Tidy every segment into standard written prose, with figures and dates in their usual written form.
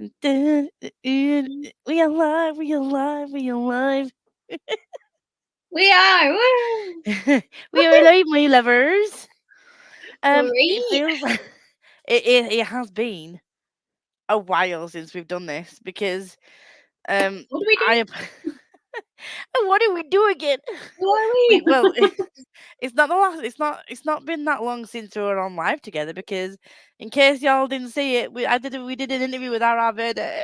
We alive, we alive, we alive. We are. Woo! We are alive, my lovers. It Great. feels like it has been a while since we've done this because What do we do? I what do we do again? Who are We we? well, it's not the last. It's not been that long since we were on live together because, in case y'all didn't see it, we did an interview with our Verde.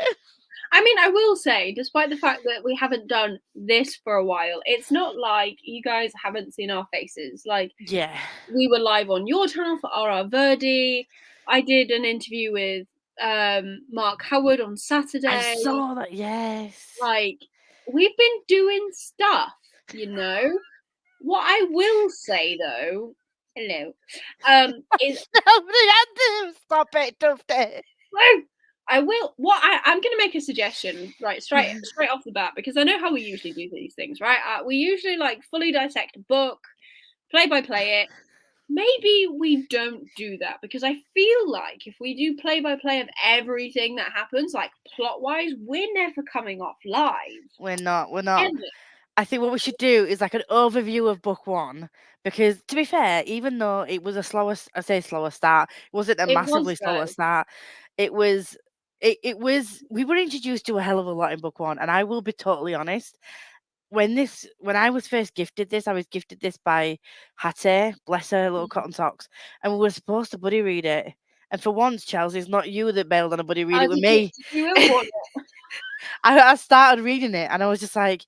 I mean, I will say, despite the fact that we haven't done this for a while, it's not like you guys haven't seen our faces. Like, Yeah, we were live on your channel for RR Verdi. I did an interview with Mark Howard on I Saturday. saw that. Yes. Like, we've been doing stuff, you know. What I will say though, hello, is Stop the anthem. Stop it, Tufty. well, I will. What I'm going to make a suggestion, right? Straight off the bat, because I know how we usually do these things, right? We usually like fully dissect a book, play by play it. Maybe we don't do that because I feel like if we do play by play of everything that happens, like plot wise, we're never coming off live. We're not. We're not. Ever. I think what we should do is like an overview of book one because, to be fair, even though it was a I say slower start, it wasn't a It was massively slower though. start. It was. It was. We were introduced to a hell of a lot in book one, and I will be totally honest. When I was first gifted this, I was gifted this by Hattie, bless her little cotton socks, and we were supposed to buddy read it. And for once, Chelsea, it's not you that bailed on a buddy read it with me. Did you import I started reading it, and I was just like,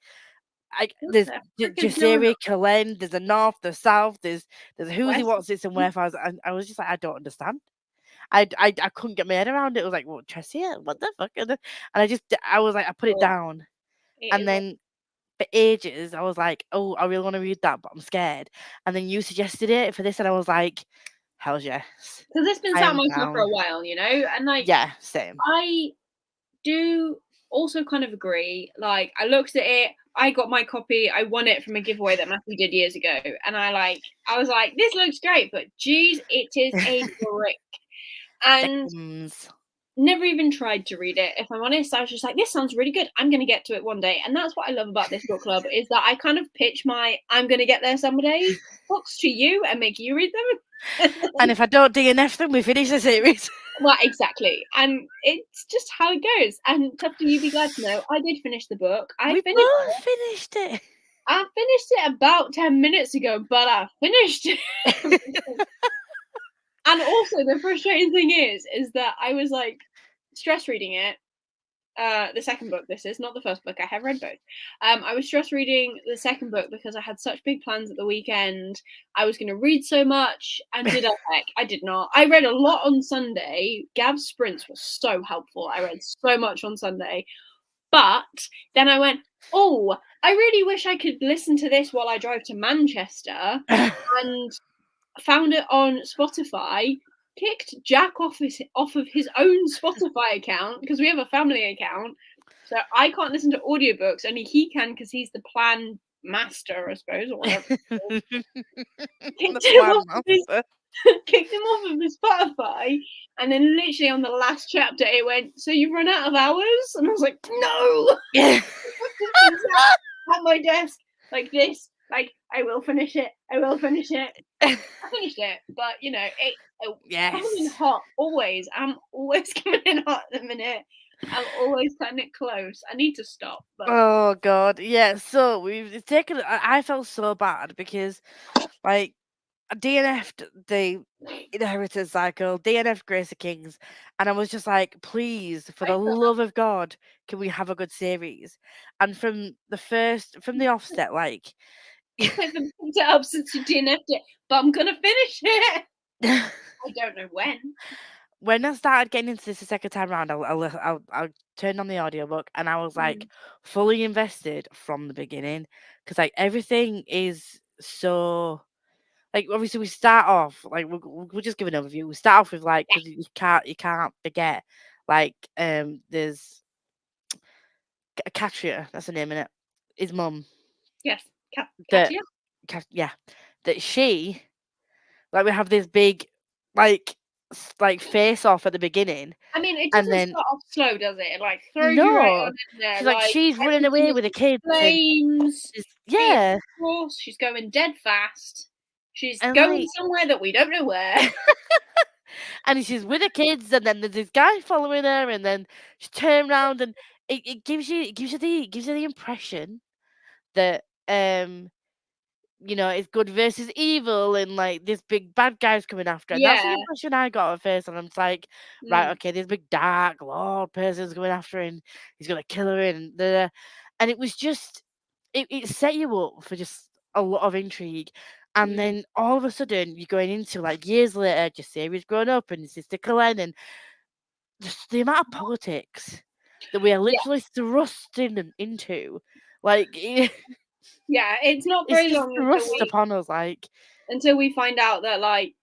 there's it? Freaking Jasiri, Kalen, there's a north, the south, there's who's he, West. what's this, and where. I was just like, I don't understand. I couldn't get my head around it. It was like, what, Chessia? What the fuck? And I was like, I put it Oh, down, it and is. then for ages, I was like, oh, I really want to read that, but I'm scared. And then you suggested it for this, and I was like, hell yes, Because it's been I sat on am my shelf for down. a while, you know, and like Yeah, same. I do also kind of agree. Like I looked at it, I got my copy, I won it from a giveaway that Matthew did years ago, and I was like, this looks great, but geez, it is a brick. And Seconds. never even tried to read it. If I'm honest, I was just like, this sounds really good. I'm going to get to it one day. And that's what I love about this book club is that I kind of pitch my I'm going to get there someday books to you and make you read them. And if I don't DNF them, we finish the series. Well, exactly. And it's just how it goes. And Tufton, you'd be glad to know, I did finish the book. We both finished it. I finished it about 10 minutes ago, but I finished it. And also the frustrating thing is that I was like stress reading it. The second book this is, not the first book. I have read both. I was stress reading the second book because I had such big plans at the weekend. I was going to read so much, and did I? Heck, I did not. I read a lot on Sunday. Gav's sprints was so helpful. I read so much on Sunday, but then I went, oh, I really wish I could listen to this while I drive to Manchester, and found it on Spotify. Kicked Jack off of his own Spotify account because we have a family account, so I can't listen to audiobooks. Only he can because he's the plan master, I suppose, or whatever. Kicked him off of his, kicked him off of his Spotify, and then literally on the last chapter, it went, "So you've run out of hours?" And I was like, "No." At my desk like this, like I will finish it. I will finish it. I finished it, but you know, it coming in Yes. hot always. I'm always coming in hot at the minute. I'm always cutting it close. I need to stop, but Oh god, yeah. So we've taken. I felt so bad because, like, I DNF'd the Inheritance Cycle, DNF Grace of Kings, and I was just like, please, for I the felt love of God, can we have a good series? And from the offset, like, I haven't picked it up since you DNF'd it, but I'm gonna finish it. I don't know when. when I started getting into this the second time around, I'll turn on the audiobook, and I was like fully invested from the beginning because like everything is so. Like, obviously, we start off like we'll just give an overview. We start off with like because you can't forget like there's Katria, that's the name in it. His mum Yes, that Katia. yeah, that she like we have this big like like face off at the beginning, I mean, it and doesn't then start off slow, does it? It like throws you right no, on in there. she's like Like she's running everything away is with the in kids, and flames. She's yeah, course, she's going dead fast. She's and going like somewhere that we don't know where. and she's with the kids, and then there's this guy following her, and then she turns around, and it gives you the impression that it's good versus evil, and like this big bad guy's coming after her. And that's the Yeah. impression I got at first, and I'm just like, right, Mm, okay, this big dark lord person's coming after her, and he's gonna kill her, and and it was just it set you up for just a lot of intrigue. And mm. then all of a sudden you're going into like years later, just Sarah's grown up and Sister Colleen, and just the amount of politics that we are Yeah. literally thrusting into, like Yeah. It's not it's very just long thrust upon us, like until we find out that like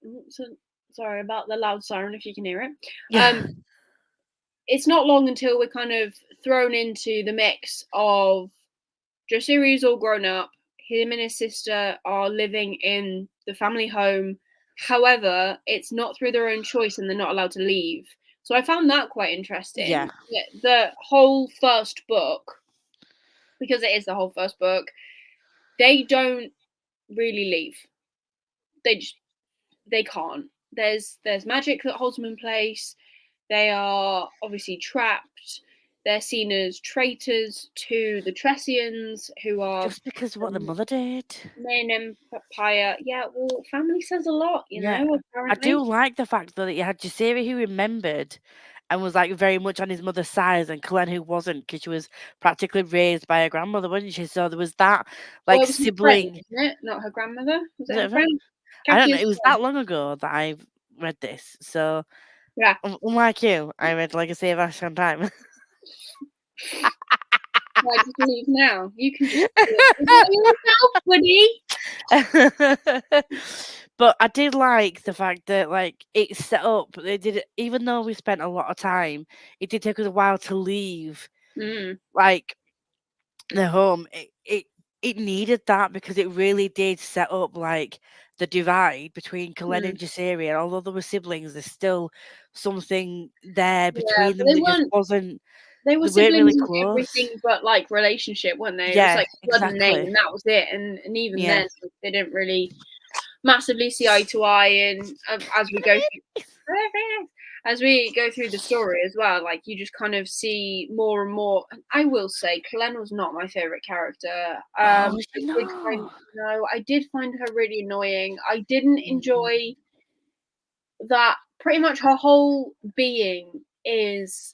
sorry about the loud siren if you can hear it. yeah. It's not long until we're kind of thrown into the mix of Josiri's all grown up. Him and his sister are living in the family home. However, it's not through their own choice and they're not allowed to leave. So I found that quite Yeah. interesting. The whole first book, because it is the whole first book, they don't really leave. They just, they can't. There's magic that holds them in place. They are obviously trapped. They're seen as traitors to the Tressians, who are Just because of what the the mother did. main empire. Yeah, well, family says a lot, Yeah. I do apparently. like the fact that you had Jasiri who remembered and was like very much on his mother's side, and Glenn who wasn't, because she was practically raised by her grandmother, wasn't she? So there was that Well, like it was her friend, sibling. wasn't it? Not her grandmother. Was Was it it her a friend? friend? I don't know. It Cassian's was friend. that long ago that I've read this. So Yeah. unlike you, I read Legacy of Ash on time. Why just leave now? You can just do it by yourself, buddy. But I did like the fact that like it's set up. They did it, even though we spent a lot of time. It did take us a while to leave, Mm, like the home. It needed that because it really did set up like the divide between Kalen mm. and Jasiri. And although there were siblings, there's still something there Yeah, between but them that just wasn't. they were They weren't really siblings in close. everything but like relationship, weren't they? It was Yeah, like blood and name, exactly. and that was it. And even Yeah. then, they didn't really massively see eye to eye. And as we go through, as we go through the story as well, like you just kind of see more and more. And I will say, Kalen was not my favorite character. Oh, I did find no. no, I did find her really annoying. I didn't Mm. enjoy that. Pretty much her whole being is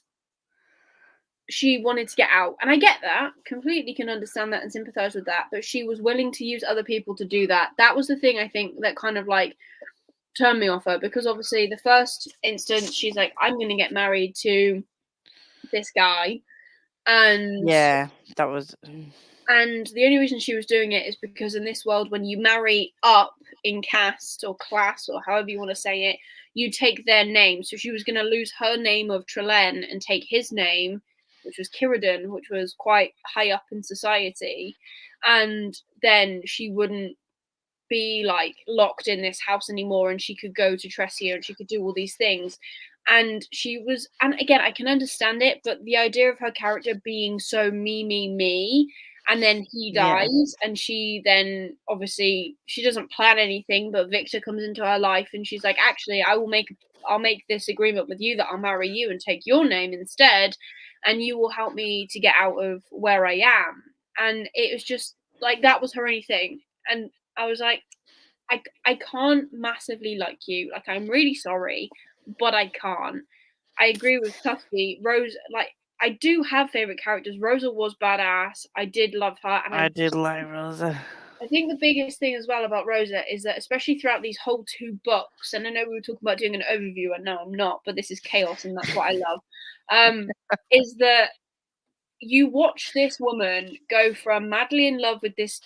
she wanted to get out. And I get that, completely can understand that and sympathize with that, but she was willing to use other people to do that. That was the thing I think that kind of like turned me off her, because obviously the first instance she's like, I'm going to get married to this guy, and Yeah, that was. the only reason she was doing it is because in this world, when you marry up in caste or class or however you want to say it, you take their name. So she was going to lose her name of Trelen and take his name, which was Kiridan, which was quite high up in society, and then she wouldn't be like locked in this house anymore, and she could go to Tressia and she could do all these things. And she was, and again, I can understand it, but the idea of her character being so me, and then he Yeah. dies, and she then obviously she doesn't plan anything, but Victor comes into her life, and she's like, actually, I'll make this agreement with you that I'll marry you and take your name instead, and you will help me to get out of where I am. And it was just like that was her only thing, and I was like, I can't massively like you. Like, I'm really sorry, but I can't. I agree with Tusky. Rose, like, I do have favorite characters. Rosa was badass. I did love her, and I did like Rosa. I think the biggest thing as well about Rosa is that, especially throughout these whole two books, and I know we were talking about doing an overview, and no, I'm not, but this is chaos, and that's what I love. Is that you watch this woman go from madly in love with this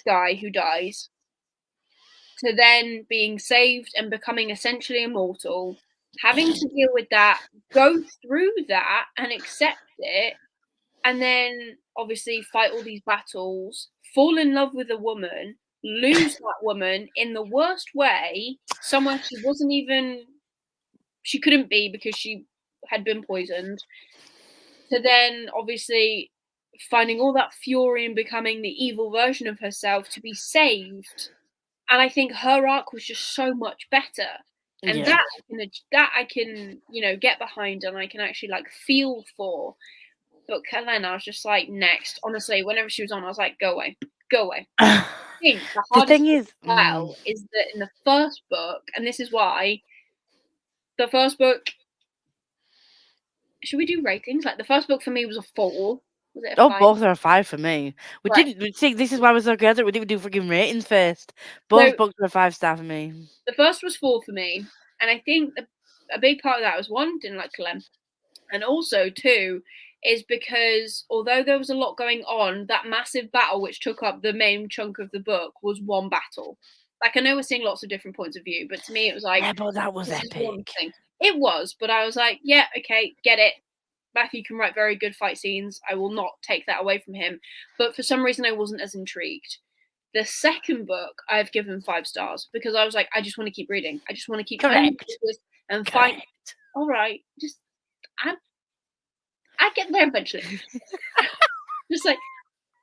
guy who dies, to then being saved and becoming essentially immortal, having to deal with that, go through that and accept it, and then obviously fight all these battles, fall in love with a woman, lose that woman in the worst way, somewhere she wasn't even she couldn't be because she had been poisoned, to then obviously finding all that fury and becoming the evil version of herself to be saved. And I think her arc was just so much better. And Yeah. that I can, get behind, and I can actually like feel for. But Kellen, I was just like, next. Honestly, whenever she was on, I was like, go away, go away. I think the The hardest thing thing is, as well is that in the first book, and this is why the first book. Should we do ratings? Like the first book for me was a 4. Was it a oh, 5? both are a 5 for me. We Right. didn't see. This is why we're so good that we didn't do freaking ratings first. So Both books are a 5-star for me. the first was 4 for me, and I think a big part of that was, one, didn't like Clem, and also two is because although there was a lot going on, that massive battle which took up the main chunk of the book was one battle. Like I know we're seeing lots of different points of view, but to me it was like, Yeah, but that was this is one epic. thing. It was, but I was like, yeah, okay, get it. Matthew can write very good fight scenes. I will not take that away from him. But for some reason, I wasn't as intrigued. The second book, I've given 5 stars because I was like, I just want to keep reading. I just want to keep turning the Correct. pages and find. Correct. All right, just I get there eventually. Just like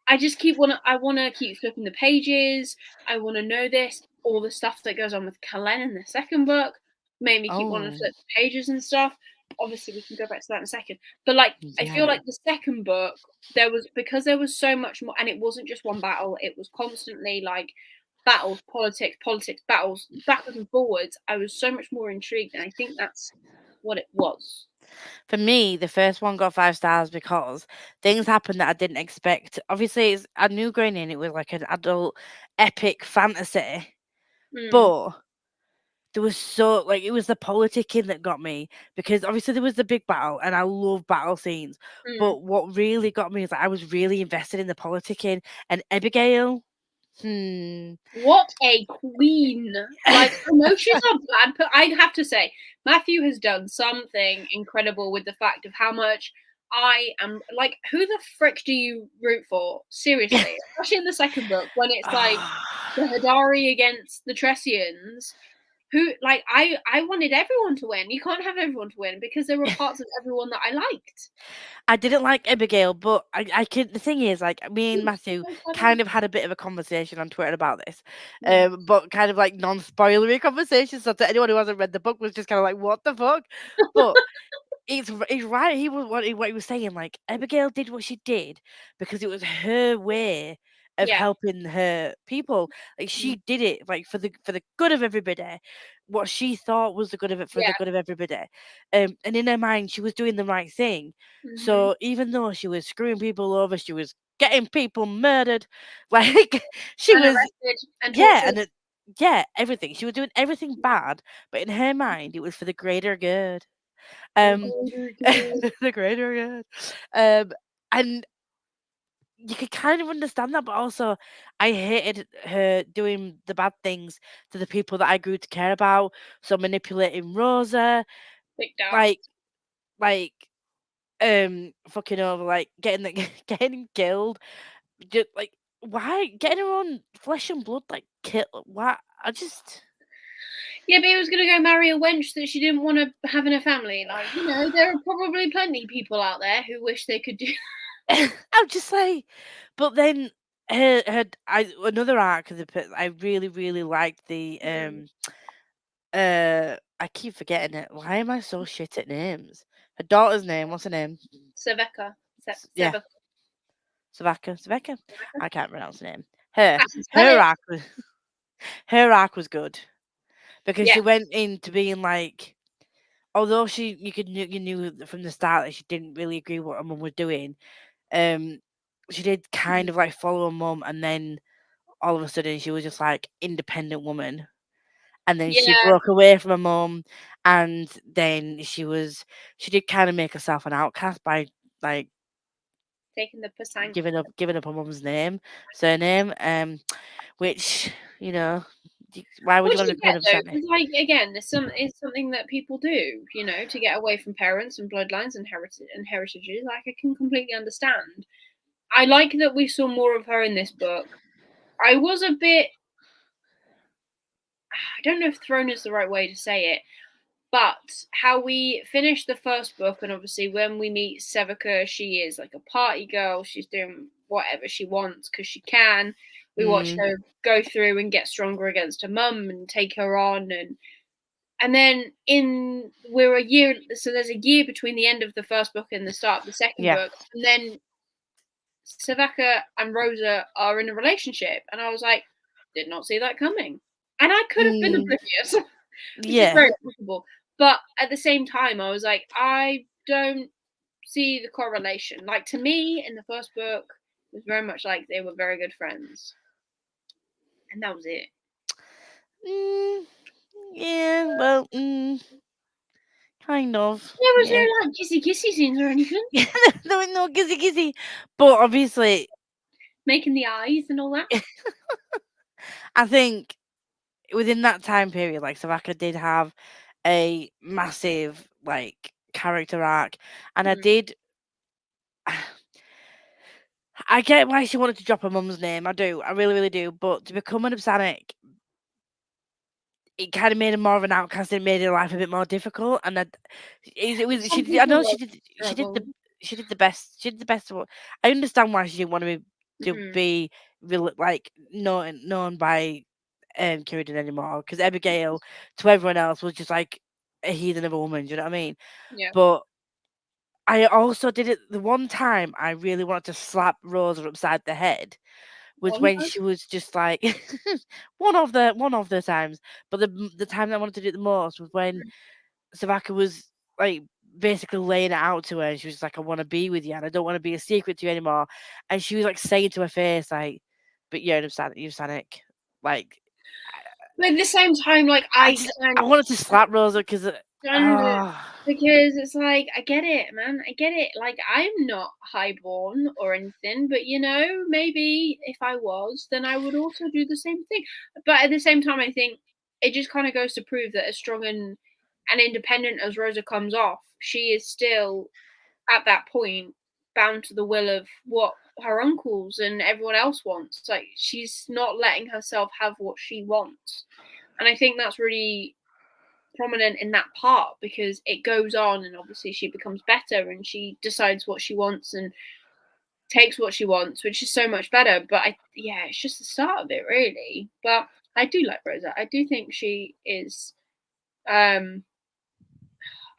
I just I want to keep flipping the pages. I want to know this, all the stuff that goes on with Kalen in the second book made me keep wanting to Oh, flip the pages and stuff. Obviously, we can go back to that in a second. But like, I feel yeah. like the second book, because there was so much more, and it wasn't just one battle. It was constantly like battles, politics, battles, backwards and forwards. I was so much more intrigued, and I think that's what it was. For me, the first one got 5 stars because things happened that I didn't expect. Obviously, I knew going in it was like an adult epic fantasy, Mm, but there was so like it was the politicking that got me because obviously there was the big battle and I love battle scenes. mm. But what really got me is that I was really invested in the politicking and Abigail. What a queen! Like, I know she's a bad, but I'd have to say, Matthew has done something incredible with the fact of how much I am like, who the frick do you root for? Seriously, especially in the second book when it's like the Hadari against the Tressians. Who like I wanted everyone to win. You can't have everyone to win because there were parts of everyone that I liked. I didn't like Abigail, but I could. The thing is, like me and Matthew kind of had a bit of a conversation on Twitter about this, Mm, but kind of like non-spoilery conversation. So to anyone who hasn't read the book was just kind of like, what the fuck? But it's right. He was what he was saying. Like Abigail did what she did because it was her way of yeah, helping her people. Like mm, she did it like for the good of everybody. What she thought was the good of it for yeah, the good of everybody. And in her mind, she was doing the right thing. hmm, So even though she was screwing people over, she was getting people murdered. Like she and was, arrested and yeah, tortured. yeah, everything. She was doing everything bad, but in her mind, it was for the greater good. The Um, greater good. the greater good. And you could kind of understand that, but also I hated her doing the bad things to the people that I grew to care about. So manipulating Rosa, Big dark. like like fucking over, like getting getting him killed. Just like why getting her own flesh and blood like kill? Why? I just. Yeah, but he was gonna go marry a wench that she didn't want to have in her family. Like, there are probably plenty of people out there who wish they could do. I'm just like, but then another arc of I really really liked the I keep forgetting it. Why am I so shit at names? Her daughter's name, what's her name? Seveka. Yeah, Seveka. Savaka. I can't pronounce her name. Her I can spell her it. arc was her arc was good because Yeah, she went into being like, although you knew from the start that she didn't really agree with what her mum was doing. Um, she did kind of like follow her mum, and then all of a sudden she was just like independent woman, and then she yeah. broke away from her mum, and then she did kind of make herself an outcast by like Taking the Pasang. giving up her mum's surname, which you know why would you Which want I to become get an though, upset me? because like again, it's something that people do, to get away from parents and bloodlines and heritages. Like I can completely understand. I like that we saw more of her in this book. I was a bit. I don't know if thrown is the right way to say it. But how we finish the first book, and obviously when we meet Sevika, she is like a party girl. She's doing whatever she wants because she can. We watch her go through and get stronger against her mum and take her on, and then we're a year, so there's a year between the end of the first book and the start of the second book, and then Savaka and Rosa are in a relationship, and I was like, did not see that coming, and I could have been oblivious, which is very possible. But at the same time, I was like, I don't see the correlation. Like, to me, in the first book, it was very much like they were very good friends, and that was it. Yeah, well, kind of. There was no like kissy scenes or anything. There was no kissy, but obviously, making the eyes and all that. I think within that time period, like Savaka did have a massive like character arc, and I get why she wanted to drop her mum's name. I do, I really, really do. But to become an Upsanic, it kind of made her more of an outcast. It made her life a bit more difficult, and it was. She, I know she did. She did the. She did the best. She did the best. I understand why she didn't want to be like known by Kieran anymore, because Abigail to everyone else was just like a heathen of a woman. Do you know what I mean? Yeah. But I also did it the one time I really wanted to slap Rosa upside the head was when she was just like one of the times, but the time that I wanted to do it the most was when Savaka was like basically laying it out to her, and she was like, "I want to be with you, and I don't want to be a secret to you anymore." And she was like saying to her face, like, "But you're an Upsanic," like. But at the same time, like I wanted to slap Rosa because because it's like, I get it, man. I get it. Like, I'm not highborn or anything, but maybe if I was, then I would also do the same thing. But at the same time, I think it just kind of goes to prove that as strong and independent as Rosa comes off, she is still at that point bound to the will of what her uncles and everyone else wants. Like, she's not letting herself have what she wants. And I think that's really prominent in that part, because it goes on and obviously she becomes better and she decides what she wants and takes what she wants, which is so much better. But it's just the start of it, really. But I do like Rosa. I do think she is I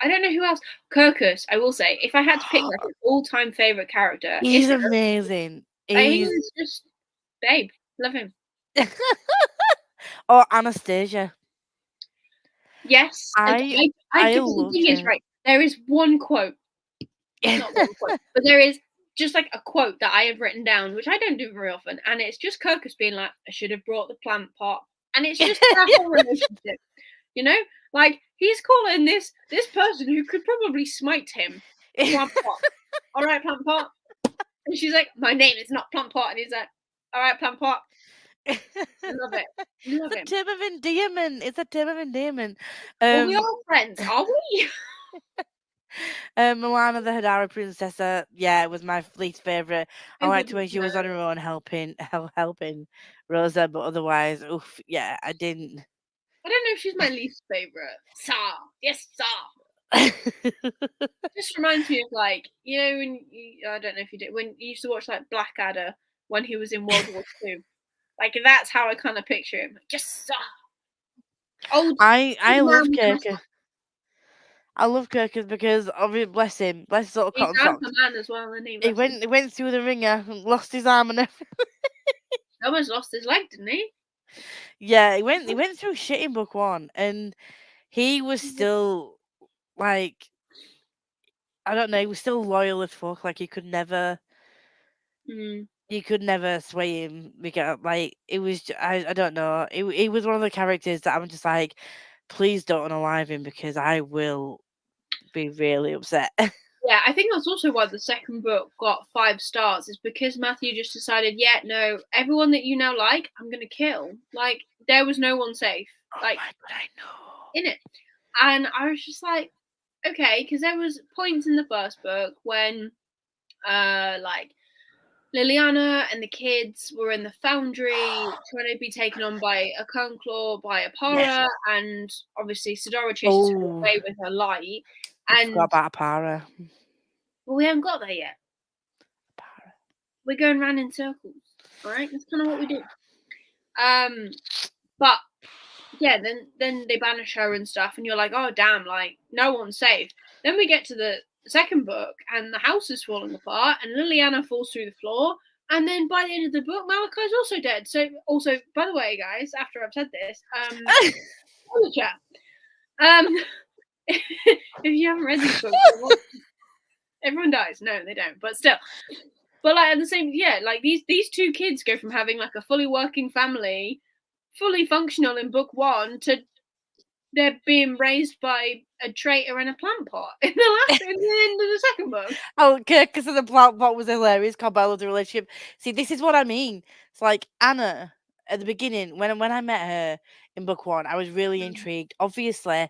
don't know who else. Kirkus, I will say, if I had to pick like an all-time favorite character, he's amazing. He's just babe. Love him. Or Anastasia. Yes, I the thing is, right, there is one quote, not one quote, but there is just like a quote that I have written down, which I don't do very often, and it's just Kirkus being like, "I should have brought the plant pot," and it's just that whole relationship, like he's calling this person who could probably smite him plant pot. All right, plant pot, and she's like, "My name is not plant pot," and he's like, "All right, plant pot." I love it. It's a term of endearment. It's a term of endearment. Well, we are friends, are we? Moana the Hadara Princessa, it was my least favourite. I liked when she was on her own helping Rosa, but otherwise, I didn't. I don't know if she's my least favourite. Sa, yes, Sa. Just reminds me of like, when I don't know if you did, when you used to watch like Blackadder when he was in World War II. Like, that's how I kind of picture him. Just Sa. I love Kirkus. I love Kirkus because bless him, bless his little cotton socks. He's a man as well, isn't he? He went through the ringer and lost his arm and everything. He almost lost his leg, didn't he? Yeah, he went through shit in book one, and he was still like, I don't know, he was still loyal as fuck. Like, you could never sway him because like it was. I don't know. It was one of the characters that I'm just like, please don't unalive him because I will be really upset. Yeah, I think that's also why the second book got 5 stars, is because Matthew just decided, no, everyone that you now like, I'm gonna kill. Like, there was no one safe. Like, oh my God, I know. In it. And I was just like, okay, because there was points in the first book when like Liliana and the kids were in the foundry trying to be taken on by a Coneclaw, by a Yes. Para, and obviously Sidora chases her Oh, away with her light. I forgot And about Apara. well, we haven't got there yet. Apara. We're going round in circles. Alright? That's kind of what we do. But yeah, then they banish her and stuff, and you're like, oh damn, like no one's safe. Then we get to the second book, and the house is falling apart, and Liliana falls through the floor, and then by the end of the book, Malachi's also dead. So, also, by the way, guys, after I've said this, spoiler chat. If you haven't read these books, everyone dies. No, they don't, but still. But like at the same, yeah, like these two kids go from having like a fully working family, fully functional in book one, to they're being raised by a traitor and a plant pot in the end of the second book. Oh, because of the plant pot was hilarious. Carbella's relationship. See, this is what I mean. It's like Anna at the beginning when I met her in book one, I was really intrigued. Obviously,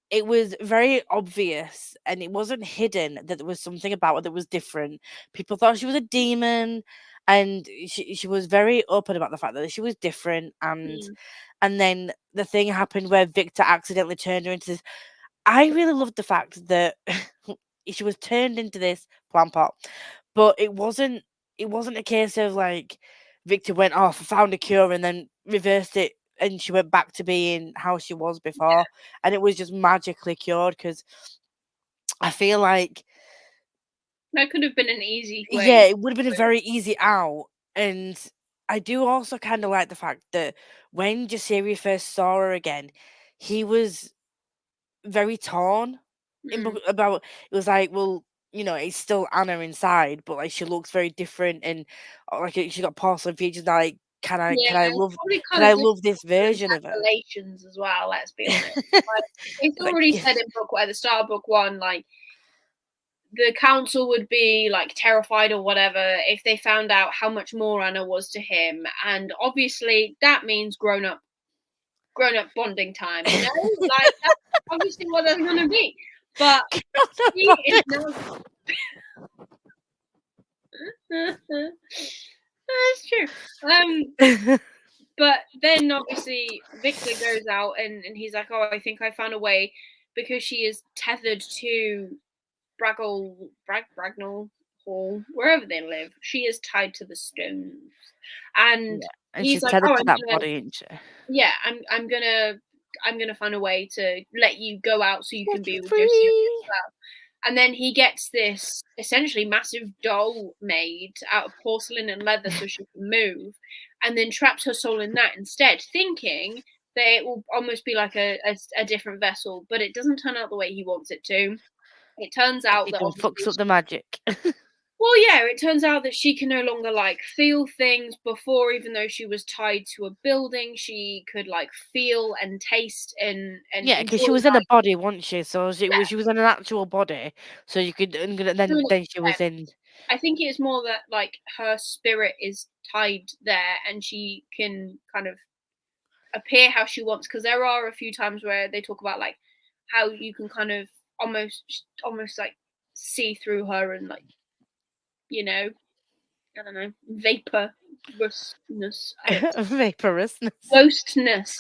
it was very obvious and it wasn't hidden that there was something about her that was different. People thought she was a demon, and she was very open about the fact that she was different. And then the thing happened where Victor accidentally turned her into this. I really loved the fact that she was turned into this plant pot, but it wasn't a case of like Victor went off, found a cure, and then reversed it, and she went back to being how she was before, and it was just magically cured. Because I feel like, That could have been an easy yeah, way. it would have been a very easy out. And I do also kind of like the fact that when Jasiri first saw her again, he was very torn about. It was like, well, it's still Anna inside, but like she looks very different, and like she got porcelain features. Now, like, can I Yeah, can I it's love probably can because I of love this version of her? relations as well. Let's be honest. Like, it's Like, already said in at the start of book one, like the council would be like terrified or whatever if they found out how much more Anna was to him, and obviously that means grown up bonding time. You know, like that's obviously what they're gonna be. But he is now. That's true. But then obviously Victor goes out and he's like, oh, I think I found a way, because she is tethered to Bragnell Hall, wherever they live. She is tied to the stones, and Yeah, and he's she's like, tethered oh, to that body, isn't she? yeah, I'm gonna find a way to let you go out so you can Set you be with your series free. as well. And then he gets this essentially massive doll made out of porcelain and leather so she can move, and then traps her soul in that instead, thinking that it will almost be like a different vessel, but it doesn't turn out the way he wants it to. It turns out It that done obviously, fucks up the magic. well, yeah, it turns out that she can no longer like feel things. Before, even though she was tied to a building, she could like feel and taste and Yeah, because enjoy she was in a life. body, wasn't she? So Yeah, she was in an actual body, so you could, and then doing it. she was in. I think it's more that like her spirit is tied there and she can kind of appear how she wants, because there are a few times where they talk about like how you can kind of almost like see through her and like, you know, I don't know, vaporousness, Vaporousness. ghostness.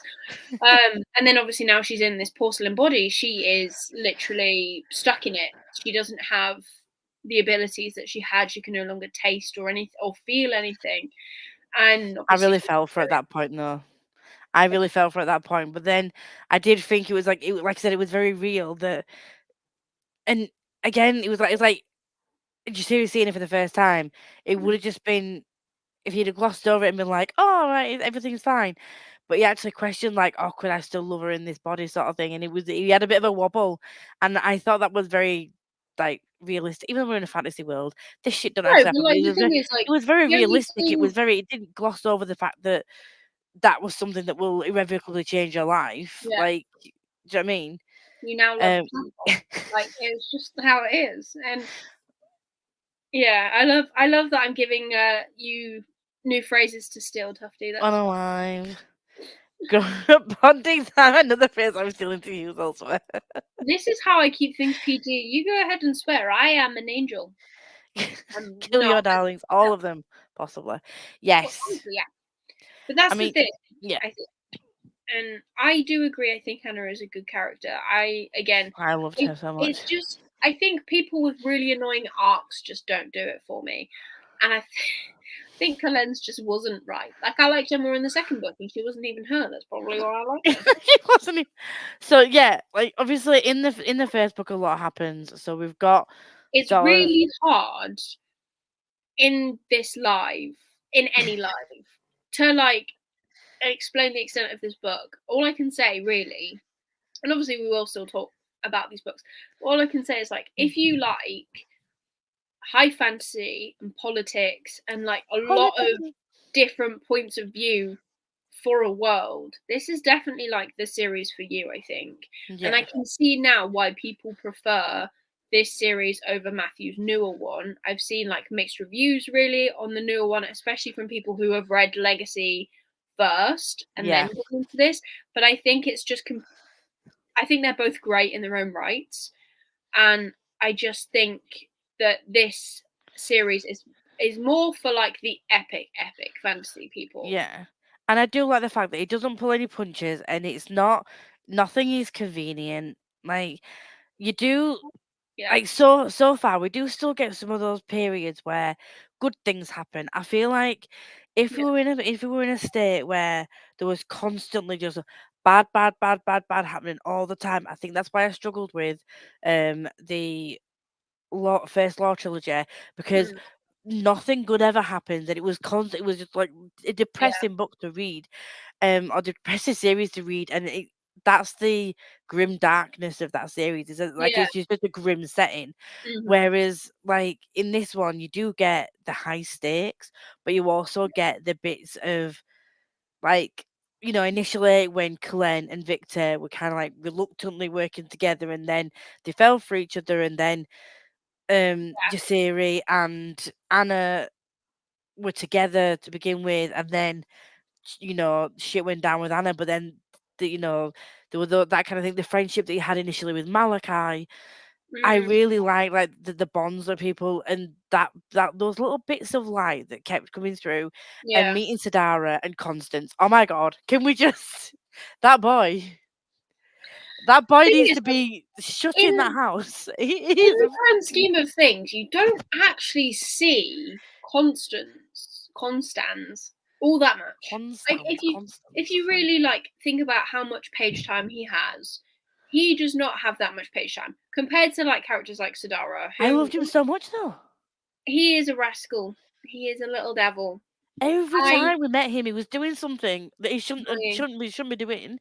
And then obviously now she's in this porcelain body, she is literally stuck in it. She doesn't have the abilities that she had. She can no longer taste or anything or feel anything. And I obviously really fell for it at that point, though. I really fell for it at that point, but then I did think it was like I said, it was very real. And again, it was like just seeing it for the first time. It would have just been if he'd have glossed over it and been like, "Oh, all right, everything's fine," but he actually questioned like, "Oh, could I still love her in this body?" sort of thing, and he had a bit of a wobble, and I thought that was very like realistic. Even though we're in a fantasy world, this shit don't no, actually but happen. But like the thing is like it was very the only realistic. thing, It didn't gloss over the fact that that was something that will irrevocably change your life. yeah, Like, do you know what I mean? you now love Um, Tampon. Like it's just how it is. And yeah, I love that I'm giving you new phrases to steal, Tufty. That's unalive. Bonding time, another phrase I'm stealing to use elsewhere. this is how I keep things PG. You go ahead and swear. I am an angel. Kill No, your darlings, all of them, possibly. Yes. honestly, yeah. But I that's the mean, thing, yeah, I think, and I do agree. I think Anna is a good character. I again, I loved her so it's much. just I think people with really annoying arcs just don't do it for me, and I think Colen's just wasn't right. Like I liked her more in the second book, and she wasn't even her. That's probably why I liked her. It wasn't. So yeah, like obviously in the first book a lot happens. So we've got It's sort of really hard in this live, in any live, to like explain the extent of this book. All I can say really, and obviously we will still talk about these books. All I can say is like if you like high fantasy and politics and like a lot of politics. different points of view for a world, this is definitely like the series for you, I think. And I Yeah, can see now why people prefer this series over Matthew's newer one. I've seen like mixed reviews really on the newer one, especially from people who have read Legacy first and then yeah, gone into this. But I think it's just, I think they're both great in their own rights. And I just think that this series is more for like the epic fantasy people. yeah. And I do like the fact that it doesn't pull any punches, and it's not nothing is convenient. Like you do Yeah, like so far we do still get some of those periods where good things happen. I feel like yeah, if we were in a state where there was constantly just bad happening all the time, I think that's why I struggled with the first law trilogy, because mm, nothing good ever happened, and it was constant. It was just like a yeah, depressing book to read, or depressing series to read, and that's the grim darkness of that series. Is that like yeah, it's just a grim setting, hmm, whereas like in this one you do get the high stakes, but you also get the bits of like, initially when Cullen and Victor were kind of like reluctantly working together, and then they fell for each other, and then Jasiri and Anna were together to begin with, and then shit went down with Anna, but then there was that kind of thing. The friendship that he had initially with Malachi, I mm, really like the bonds that people, and that those little bits of light that kept coming through, and yeah. meeting Sadara and Constance. Oh my god, can we just that boy? That boy Thing needs is, to be shut in that in house. He in is the a grand scheme of things, you don't actually see Constance all that much. Like if Constance. you really like think about how much page time he has, he does not have that much page time compared to like characters like Sadara, I who loved him so much though. he is a rascal. He is a little devil. Every I time we met him, he was doing something that he annoying. shouldn't be doing,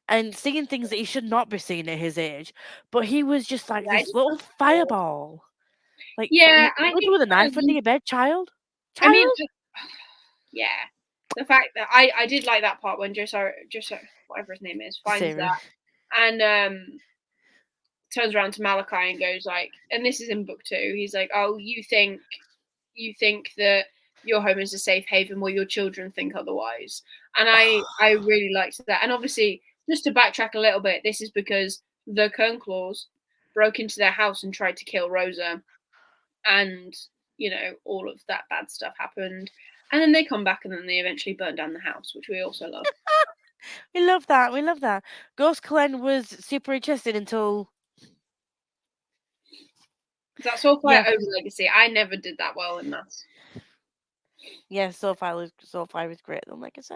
and seeing things that he should not be seeing at his age. But he was just like Yeah, I this just little don't care. fireball. Like, Yeah, and I would you think with a knife under your bed, child? I mean, Child? yeah, the fact that I did like that part when Joso whatever his name is finds Siri. that and turns around to Malachi and goes like, and this is in book two. He's like, "Oh, you think that your home is a safe haven, while your children think otherwise." And I really liked that. And obviously, just to backtrack a little bit, this is because the Kernclaws broke into their house and tried to kill Rosa, and all of that bad stuff happened. And then they come back, and then they eventually burn down the house, which we also love. We love that. We love that. Ghost Glen was super interested until That's all yeah, fire over legacy. I never did that well in maths. yeah. Soulfire was greater than Legacy.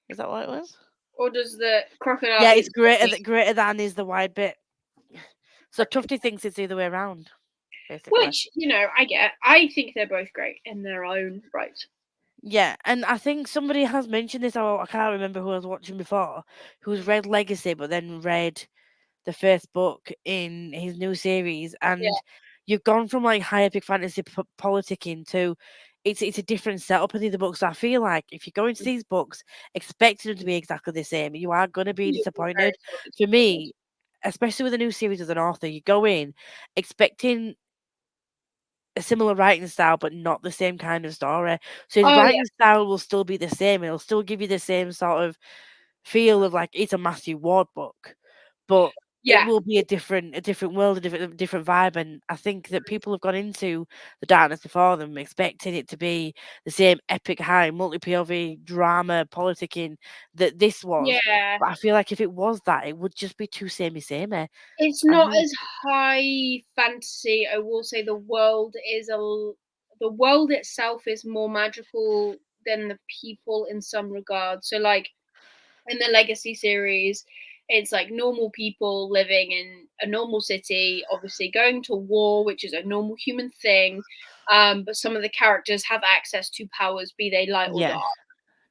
Is that what it was? Or does the crocodile Yeah, it's eat the snake? greater than is the wide bit. So Tufty thinks it's the other way around, basically. Which, I get. I think they're both great in their own right. Yeah, and I think somebody has mentioned this, or I can't remember who I was watching before, who's read Legacy but then read the first book in his new series, Yeah. and you've gone from like high epic fantasy politicking to it's a different setup in the other books. So I feel like if you go into these books expecting them to be exactly the same, you are going to be You'll be very disappointed. sorry, For disappointed. me, especially with a new series as an author, you go in expecting a similar writing style, but not the same kind of story. So his Oh yeah. writing style will still be the same. It'll still give you the same sort of feel of like it's a Matthew Ward book, but it Yeah. will be a different world, a different vibe, and I think that people have gone into the darkness before them expecting it to be the same epic high multi-POV drama politicking that this was. Yeah. But I feel like if it was that, it would just be too samey. It's I not think as high fantasy. I will say the world is the world itself is more magical than the people in some regards. So like in the Legacy series, it's like normal people living in a normal city, obviously going to war, which is a normal human thing. But some of the characters have access to powers, be they light or yeah, dark.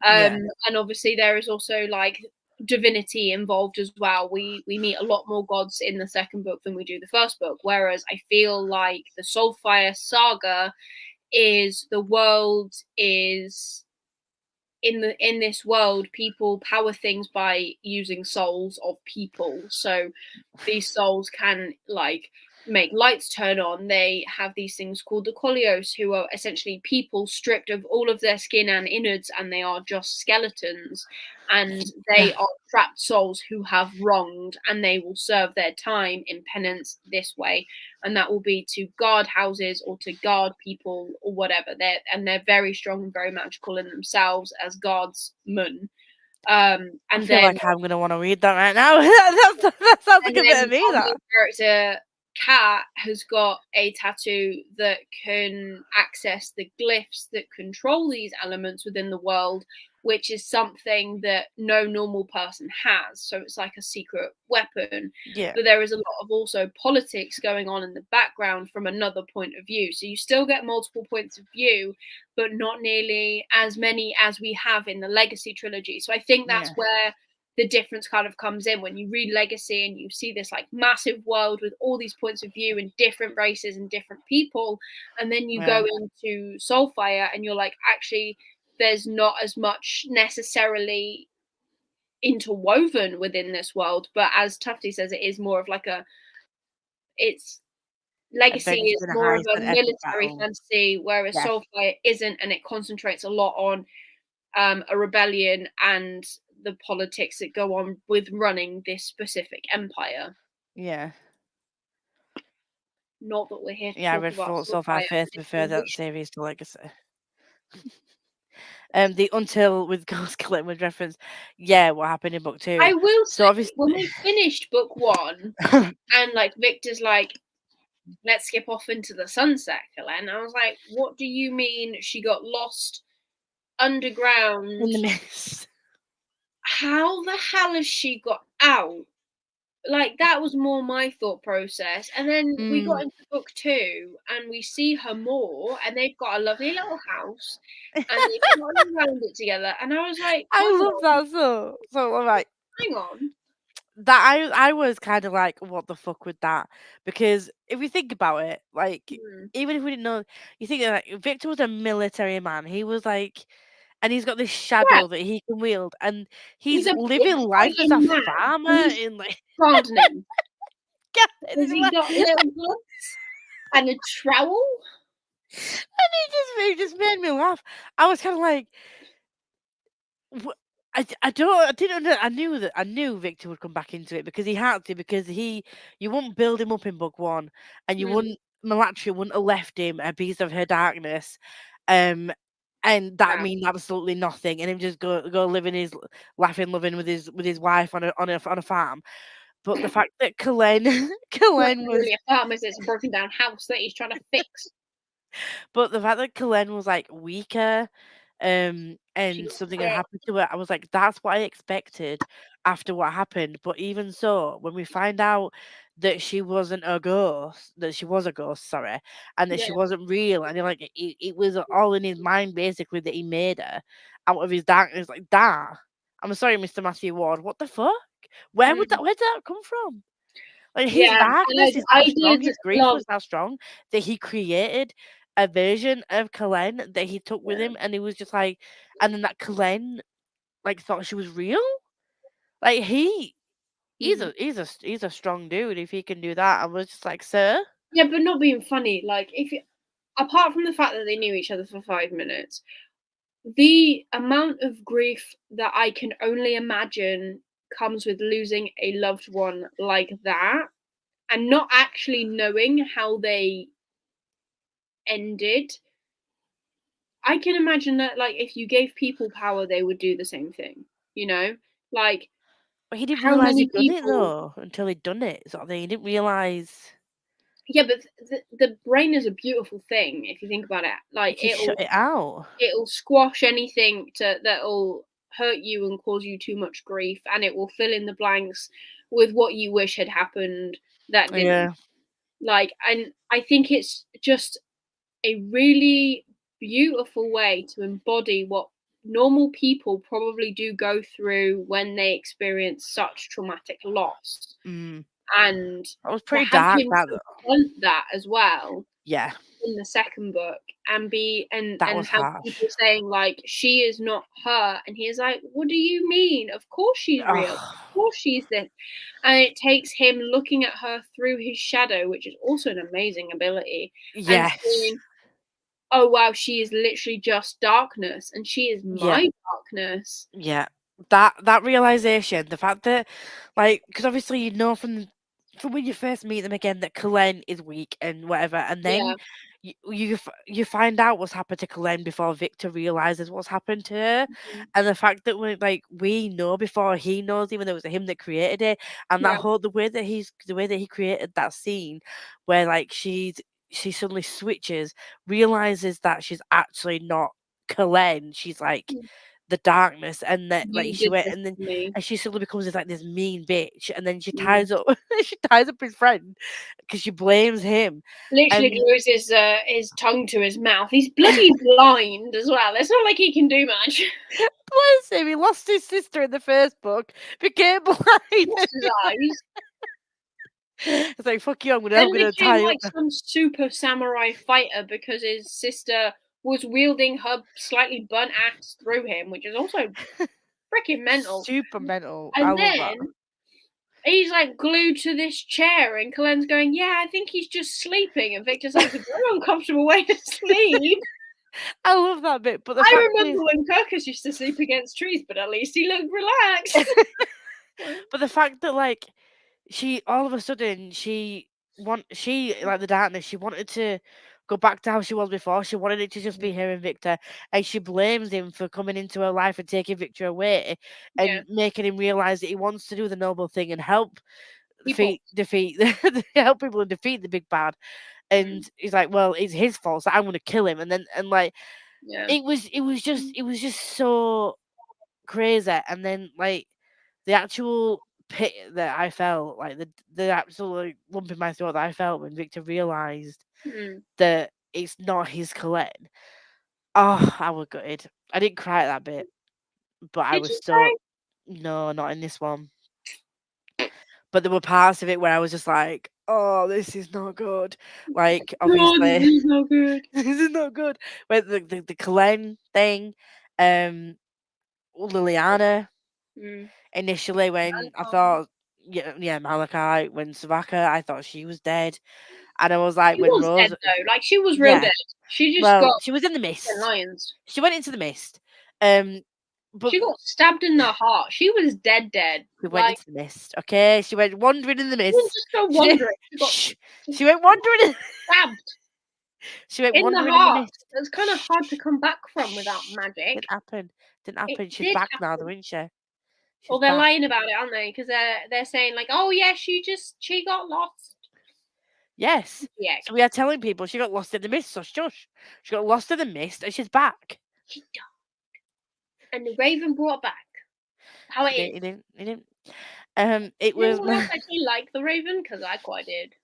yeah, And obviously there is also like divinity involved as well. We meet a lot more gods in the second book than we do the first book. Whereas I feel like the Soulfire saga is the world is in this world, people power things by using souls of people. So these souls can like make lights turn on. They have these things called the Kolios, who are essentially people stripped of all of their skin and innards, and they are just skeletons. And they are trapped souls who have wronged, and they will serve their time in penance this way. And that will be to guard houses or to guard people or whatever. They're very strong and very magical in themselves as guardsmen. I And feel then like I'm gonna want to read that right now. that sounds like and a bit of then me. our That main character, Kat, has got a tattoo that can access the glyphs that control these elements within the world, which is something that no normal person has. So it's like a secret weapon. yeah, But there is a lot of also politics going on in the background from another point of view. So you still get multiple points of view, but not nearly as many as we have in the Legacy trilogy. So I think that's yeah, where the difference kind of comes in when you read Legacy and you see this like massive world with all these points of view and different races and different people, and then you yeah. go into Soulfire and you're like, actually, there's not as much necessarily interwoven within this world. But as Tufty says, it is more of like it's Legacy Adventures is in a more of heist a and epic military battle. fantasy, whereas Yeah, Soulfire isn't, and it concentrates a lot on a rebellion and the politics that go on with running this specific empire. yeah. Not that we're here to Yeah, I talk read about Fault so far Scifier. first If prefer you that wish, series to Legacy. The Until with Ghost Killing was reference. Yeah, what happened in book I two. will So say obviously when we finished book one, and like Victor's like, let's skip off into the sunset, Helen. I was like, what do you mean she got lost in underground? the mist. How the hell has she got out? Like that was more my thought process. And then we got Mm. into book two and we see her more, and they've got a lovely little house and they've plotted around it together. And I was like, I love that so I'm like hang on. that I was kind of like, what the fuck with that? Because if you think about it, like Hmm. even if we didn't know, you think that like, Victor was a military man. He was like, and he's got this Yeah, shadow that he can wield, and he's he's a living big life as a fighting man and farmer he's in like gardening. and Has he got little gloves and a trowel? he just made me laugh. I was kind of like, I don't I didn't under, I knew Victor would come back into it because he had to because you wouldn't build him up in book one and you Hmm. wouldn't Malatria wouldn't have left him a piece of her darkness, um, and that Yeah. mean absolutely nothing and him just go living his laughing loving with his wife on a farm. But the fact that Kalen Well, it's Kalen not was really a farm, is it? It's a broken down house that he's trying to fix. But the fact that Kalen was, like, weaker, She and got something had sick. happened to her, I was like, "That's what I expected after what happened." But even so, when we find out that she wasn't a ghost that she was a ghost, sorry, and that Yeah. she wasn't real, and like, it was all in his mind, basically, that he made her out of his darkness, like, that I'm sorry, Mr. Matthew Ward, what the fuck? Mm. Where did that come from? Like his Yeah. darkness is I that strong, did his grief love. was that strong that he created a version of Kalen that he took with Yeah. him, and he was just like, and then that Kalen like thought she was real. Like Mm. he's a strong dude if he can do that. I was just like, sir, Yeah, but not being funny. Like, if you, apart from the fact that they knew each other for 5 minutes, the amount of grief that I can only imagine comes with losing a loved one like that, and not actually knowing how they ended. I can imagine that, like, if you gave people power, they would do the same thing, you know? Like, But he didn't how realise many he'd done it people. though until he'd done it, sort of thing. He didn't realise Yeah, but the brain is a beautiful thing if you think about it. he Like, could shut it out. it'll squash anything that'll hurt you and cause you too much grief, and it will fill in the blanks with what you wish had happened that didn't. Yeah. Like, and I think it's just a really beautiful way to embody what normal people probably do go through when they experience such traumatic loss. Mm. And That was to pretty have dark, him that though. confront that as well Yeah, in the second book, and be that and was have harsh. people saying like she is not her, and he is like, what do you mean? Of course she's real, Oh, of course she's this. And it takes him looking at her through his shadow, which is also an amazing ability, and yes. seeing, oh wow, she is literally just darkness, and she is Yeah, my darkness. yeah. That realization, the fact that, like, because obviously you know from when you first meet them again that Cullen is weak and whatever, and then Yeah. you find out what's happened to Cullen before Victor realizes what's happened to her, Mhm. and the fact that we know before he knows, even though it was him that created it, and that Yeah. whole the way that he created that scene, where like she suddenly switches, realizes that she's actually not Cullen, she's like Mm. the darkness, and that like You she did went this to me. and she suddenly becomes this mean bitch, and then she Mm. ties up she ties up his friend because she blames him, Literally and glues his tongue to his mouth. He's bloody blind as well. It's not like he can do much. bless him, he lost his sister in the first book, became He blind. lost his eyes. It's like, fuck you, Then I'm gonna became tie you up like now. some super samurai fighter because his sister was wielding her slightly burnt axe through him, which is also freaking mental. Super mental, I And love that. then he's like glued to this chair, and Colen's going, "Yeah, I think he's just sleeping." And Victor's like, "A very uncomfortable way to sleep." I love that bit, but the I fact remember is when Kirkus used to sleep against trees, but at least he looked relaxed. but the fact that like she all of a sudden she like the darkness, she wanted to go back to how she was before. She wanted it to just be her and Victor, and she blames him for coming into her life and taking Victor away Yeah, and making him realize that he wants to do the noble thing and help people. defeat help people and defeat the big bad. Mm, And he's like, well, it's his fault, so I'm gonna kill him. And then and like yeah. it was just so crazy. And then like the actual pit that I felt, like the absolute lump in my throat that I felt when Victor realised Mm. that it's not his Colette. Oh, I was gutted. I didn't cry at that bit, but I Did was you so no, not in this one. But there were parts of it where I was just like, oh, this is not good. Like, say, "Oh, this obviously, is no good." this is not good. With the Colette thing, um, Liliana Mm. initially when I thought, yeah, Malachi, when Savaka, I thought she was dead. And I was like, She when was dead Rose, though. Like she was real yeah, dead. She just well, got she was in the ten mist. lions. She went into the mist. Um, but She got stabbed in the heart. She was dead, dead. she went Like into the mist. Okay, she went wandering in the she didn't mist. just go She did. wandering. Shh. She She went wandering. stabbed She went in the wandering in the heart. mist. That's kind of Shh. hard to come back from without Shh. magic. Didn't happen. Didn't It happen. She's did back now, though, happen. isn't she? Well, She's they're back. lying about it, aren't they? Because they're saying like, oh yeah, she got lost. Yes. Yeah, So we are telling people she got lost in the mist. So shush. She got lost in the mist and she's back. she died, and the Raven brought back how it He didn't. is. He didn't. He didn't. It Did was anyone else my. actually like the Raven? Because I quite did.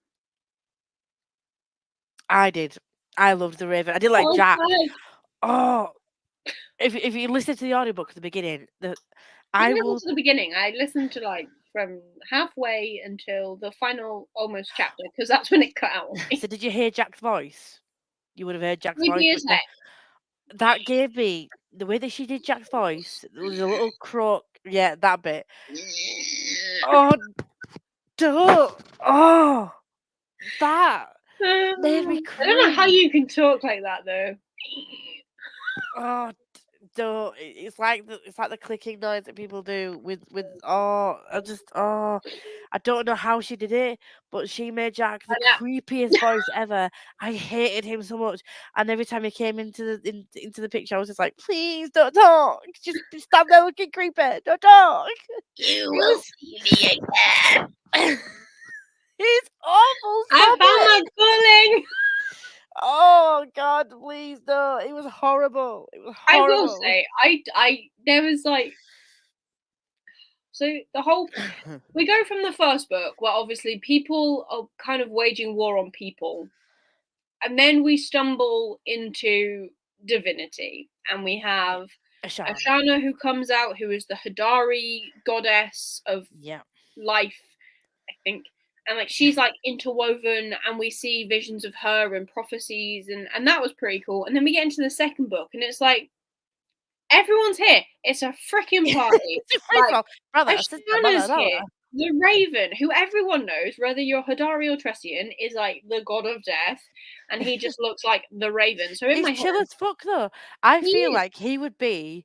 I did. I loved the Raven. I did like Oh, Jack. God. Oh, if you listen to the audiobook at the beginning, Didn't I listen will. to the beginning. I listened to like from halfway until the final almost chapter because that's when it cut out on me. So did you hear Jack's voice? You would have heard Jack's voice, Creepy as but heck. that gave me the way that she did Jack's voice. There was a little croak. Yeah, that bit. Oh, duh. Oh, that made me I don't know how cringe. you can talk like that though. Oh, don't. It's like the clicking noise that people do with. I don't know how she did it, but she made Jack the And creepiest voice ever. I hated him so much, and every time he came into the picture, I was just like, please don't talk, just stand there looking creepy, don't talk. you He will was. see me again. He's awful. I Stop found it. my calling. Oh God, please no. It was horrible. It was I will horrible. say, there was like, so the whole, we go from the first book where obviously people are kind of waging war on people, and then we stumble into divinity, and we Yeah. have Ashana. Ashana who comes out, who is the Hadari goddess of Yeah. life, I think. And like she's like interwoven, and we see visions of her and prophecies, and that was pretty cool. And then we get into the second book, and it's like everyone's here. It's a freaking party. First of Like all, brother, sister, mother, Ashana's mother. here. The Raven, who everyone knows, whether you're Hadari or Tressian, is like the god of death, and he just looks like the Raven. So in He's my chill head, as fuck though. I he feel is like he would be,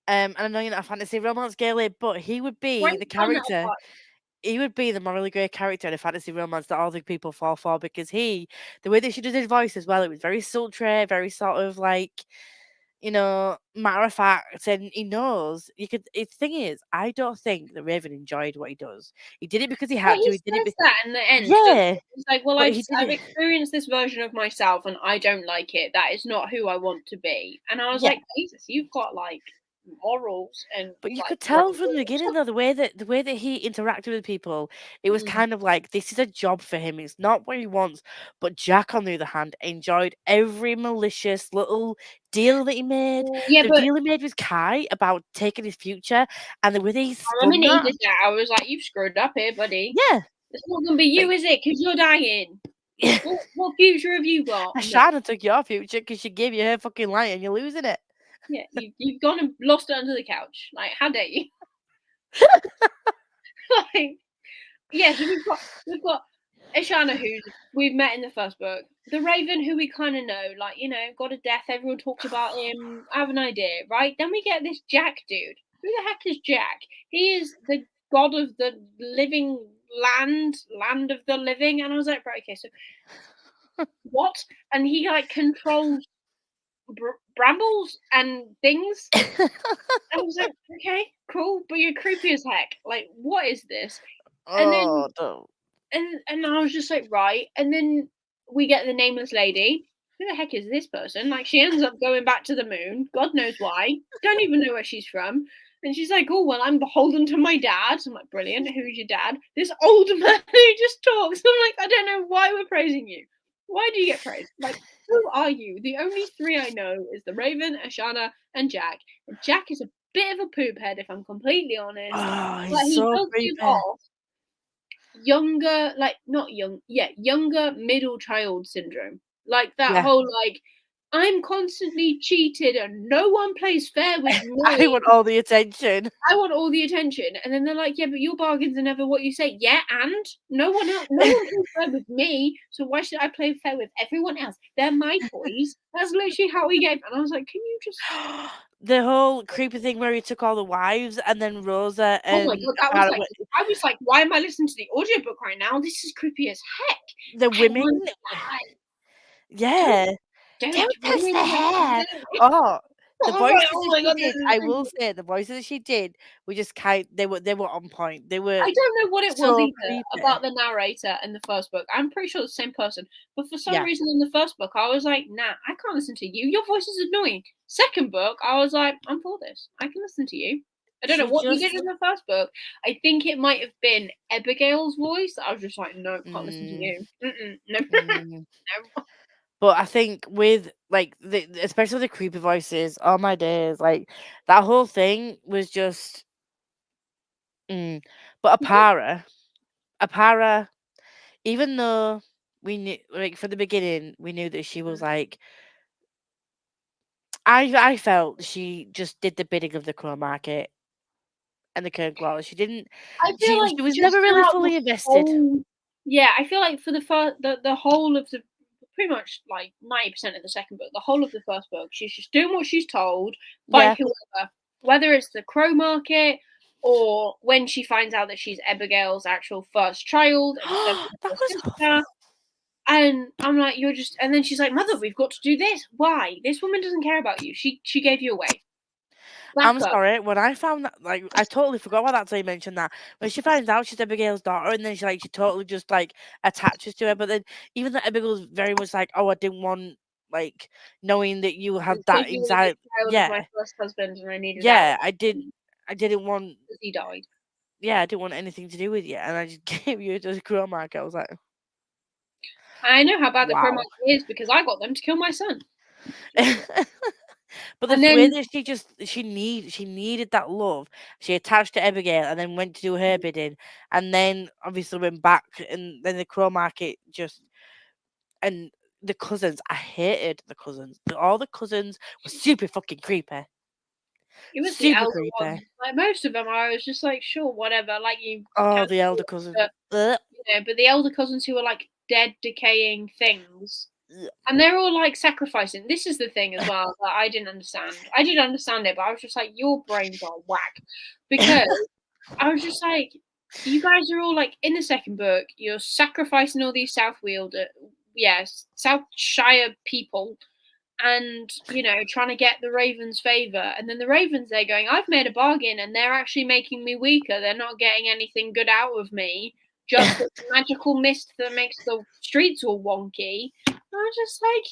and I know you're not a fantasy romance girly, but he would be great the fun at a character. party. He would be the morally grey character in a fantasy romance that all the people fall for because the way that she does his voice as well, it was very sultry, very sort of like, matter of fact, and he knows you could. The thing is, I don't think that Raven enjoyed what he does. He did it because he But had to. he He did it. says that in the end, doesn't Yeah, he? He's like, "Well, but I've he did I've it. experienced this version of myself, and I don't like it. That is not who I want to be." And I was Yeah. like, "Jesus, you've got like morals and But you like could tell from the beginning, wrongdoing." though, the way that he interacted with people, it was Mm. kind of like this is a job for him. It's not what he wants. But Jack, on the other hand, enjoyed every malicious little deal that he made. Yeah, The but deal he made with Kai about taking his future, and the way that he the spun minute he that. did that, I was like, "You've screwed up here, buddy. Yeah, It's not gonna be you, like is it? Because you're dying. yeah. What future have you got? No. Ashana took your future because she gave you her fucking light, and you're losing it. Yeah, you've gone and lost it under the couch. Like, how dare you? Like, yeah, so we've got Ishana, who we've met in the first book. The Raven, who we kind of know, like, God of Death. Everyone talks about him. I have an idea, right? Then we get this Jack dude. Who the heck is Jack? He is the god of the living land of the living. And I was like, right, okay, so what? And he like controls brambles and things. I was like, okay, cool, but you're creepy as heck. Like, what is this? And then Oh no. and I was just like, right. And then we get the nameless lady. Who the heck is this person? Like, she ends up going back to the moon. God knows why. Don't even know where she's from. And she's like, oh, well, I'm beholden to my dad. I'm like, brilliant. Who's your dad? This old man who just talks. I'm like, I don't know why we're praising you. Why do you get praised? Like, who are you? The only three I know is the Raven, Ashana, and Jack. And Jack is a bit of a poop head, if I'm completely honest. Oh, But he's he so does give creepy. off younger, like not young, yeah, younger middle child syndrome. Like that Yeah. whole like, I'm constantly cheated and no one plays fair with I me. want all the attention. I want all the attention. And then they're like, yeah, but your bargains are never what you say. Yeah, and no one else, no one plays fair with me. So why should I play fair with everyone else? They're my toys. That's literally how we gave. And I was like, can you just? The whole creepy thing where he took all the wives and then Rosa Oh my and god, that was like, apparently I was like, why am I listening to the audiobook right now? This is creepy as heck. the I women. want to. Yeah. Don't Don't touch the ruin hair. the. Oh, the I was voices like, oh that my she god, did, this is I will creepy. say the voices that she did were just they were on point. They were I don't know what it was so either creepy. about the narrator in the first book. I'm pretty sure it's the same person, but for some Yeah. reason in the first book, I was like, nah, I can't listen to you. Your voice is annoying. Second book, I was like, I'm for this. I can listen to you. I don't know She what you just did in the first book. I think it might have been Abigail's voice. I was just like, no, can't listen to mm, you. No, mm. no. But I think with like especially the creepy voices, oh my days, like that whole thing was just but Apara, even though we knew like from the beginning we knew that she was like I felt she just did the bidding of the Crow Market and the Kirkwall. She didn't I feel she like was just never really throughout the fully invested. whole, yeah, I feel like for the whole of the pretty much like 90% of the second book, the whole of the first book, she's just doing what she's told by Yeah. whoever, whether it's the Crow Market or when she finds out that she's Abigail's actual first child instead of That her was sister. awful. And I'm like, you're just, and then she's like, Mother, we've got to do this. Why? This woman doesn't care about you. She gave you away. I'm Back up. sorry, when I found that, like, I totally forgot about that until you mentioned that. When she finds out she's Abigail's daughter, and then she totally just, like, attaches to her, but then even though Abigail's very much like, oh, I didn't want, like, knowing that you had that Because you were the inside. child of my Yeah, first husband and I needed out yeah, I didn't want, because he died. yeah, I didn't want anything to do with you, and I just gave you to the Crow Market. I was like, I know how bad the Crow wow. Market is because I got them to kill my son. But And the way then that she needed that love, she attached to Abigail and then went to do her bidding, and then obviously went back, and then the Crow Market just, and the cousins. I hated the cousins. All the cousins were super fucking creepy. it was the Super elder creepy. ones. Like most of them, I was just like, sure, whatever. Like you Oh, can't, the elder cousin. but Ugh. but the elder cousins who are like dead, decaying things. Ugh. And they're all like sacrificing. This is the thing as well that I didn't understand. I did understand it, but I was just like, your brains are whack. Because I was just like, you guys are all like in the second book, you're sacrificing all these Southshire people and trying to get the Ravens' favor. And then the Ravens, they're going, I've made a bargain and they're actually making me weaker. They're not getting anything good out of me. Just this magical mist that makes the streets all wonky. I was just like,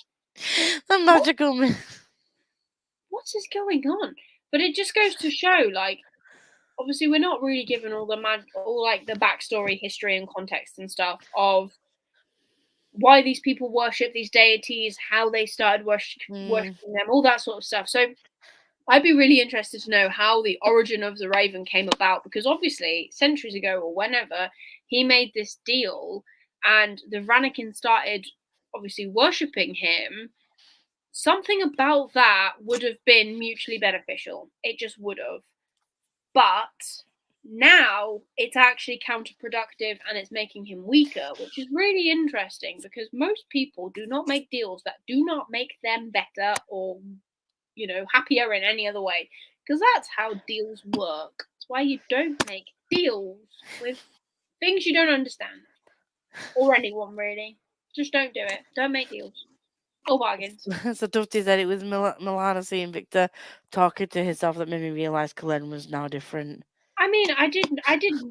The magical. what is going on? But it just goes to show, like, obviously we're not really given all the backstory, history, and context and stuff of why these people worship these deities, how they started worshiping them, all that sort of stuff. So I'd be really interested to know how the origin of the Raven came about, because obviously centuries ago or whenever he made this deal and the Ranakin started obviously worshipping him, something about that would have been mutually beneficial. It just would have. But now it's actually counterproductive and it's making him weaker, which is really interesting because most people do not make deals that do not make them better or happier in any other way, because that's how deals work. That's why you don't make deals with things you don't understand or anyone really. Just don't do it. Don't make deals or bargains. So Tufty said it was Milana seeing Victor talking to himself that made me realise Cullen was now different. I mean, I didn't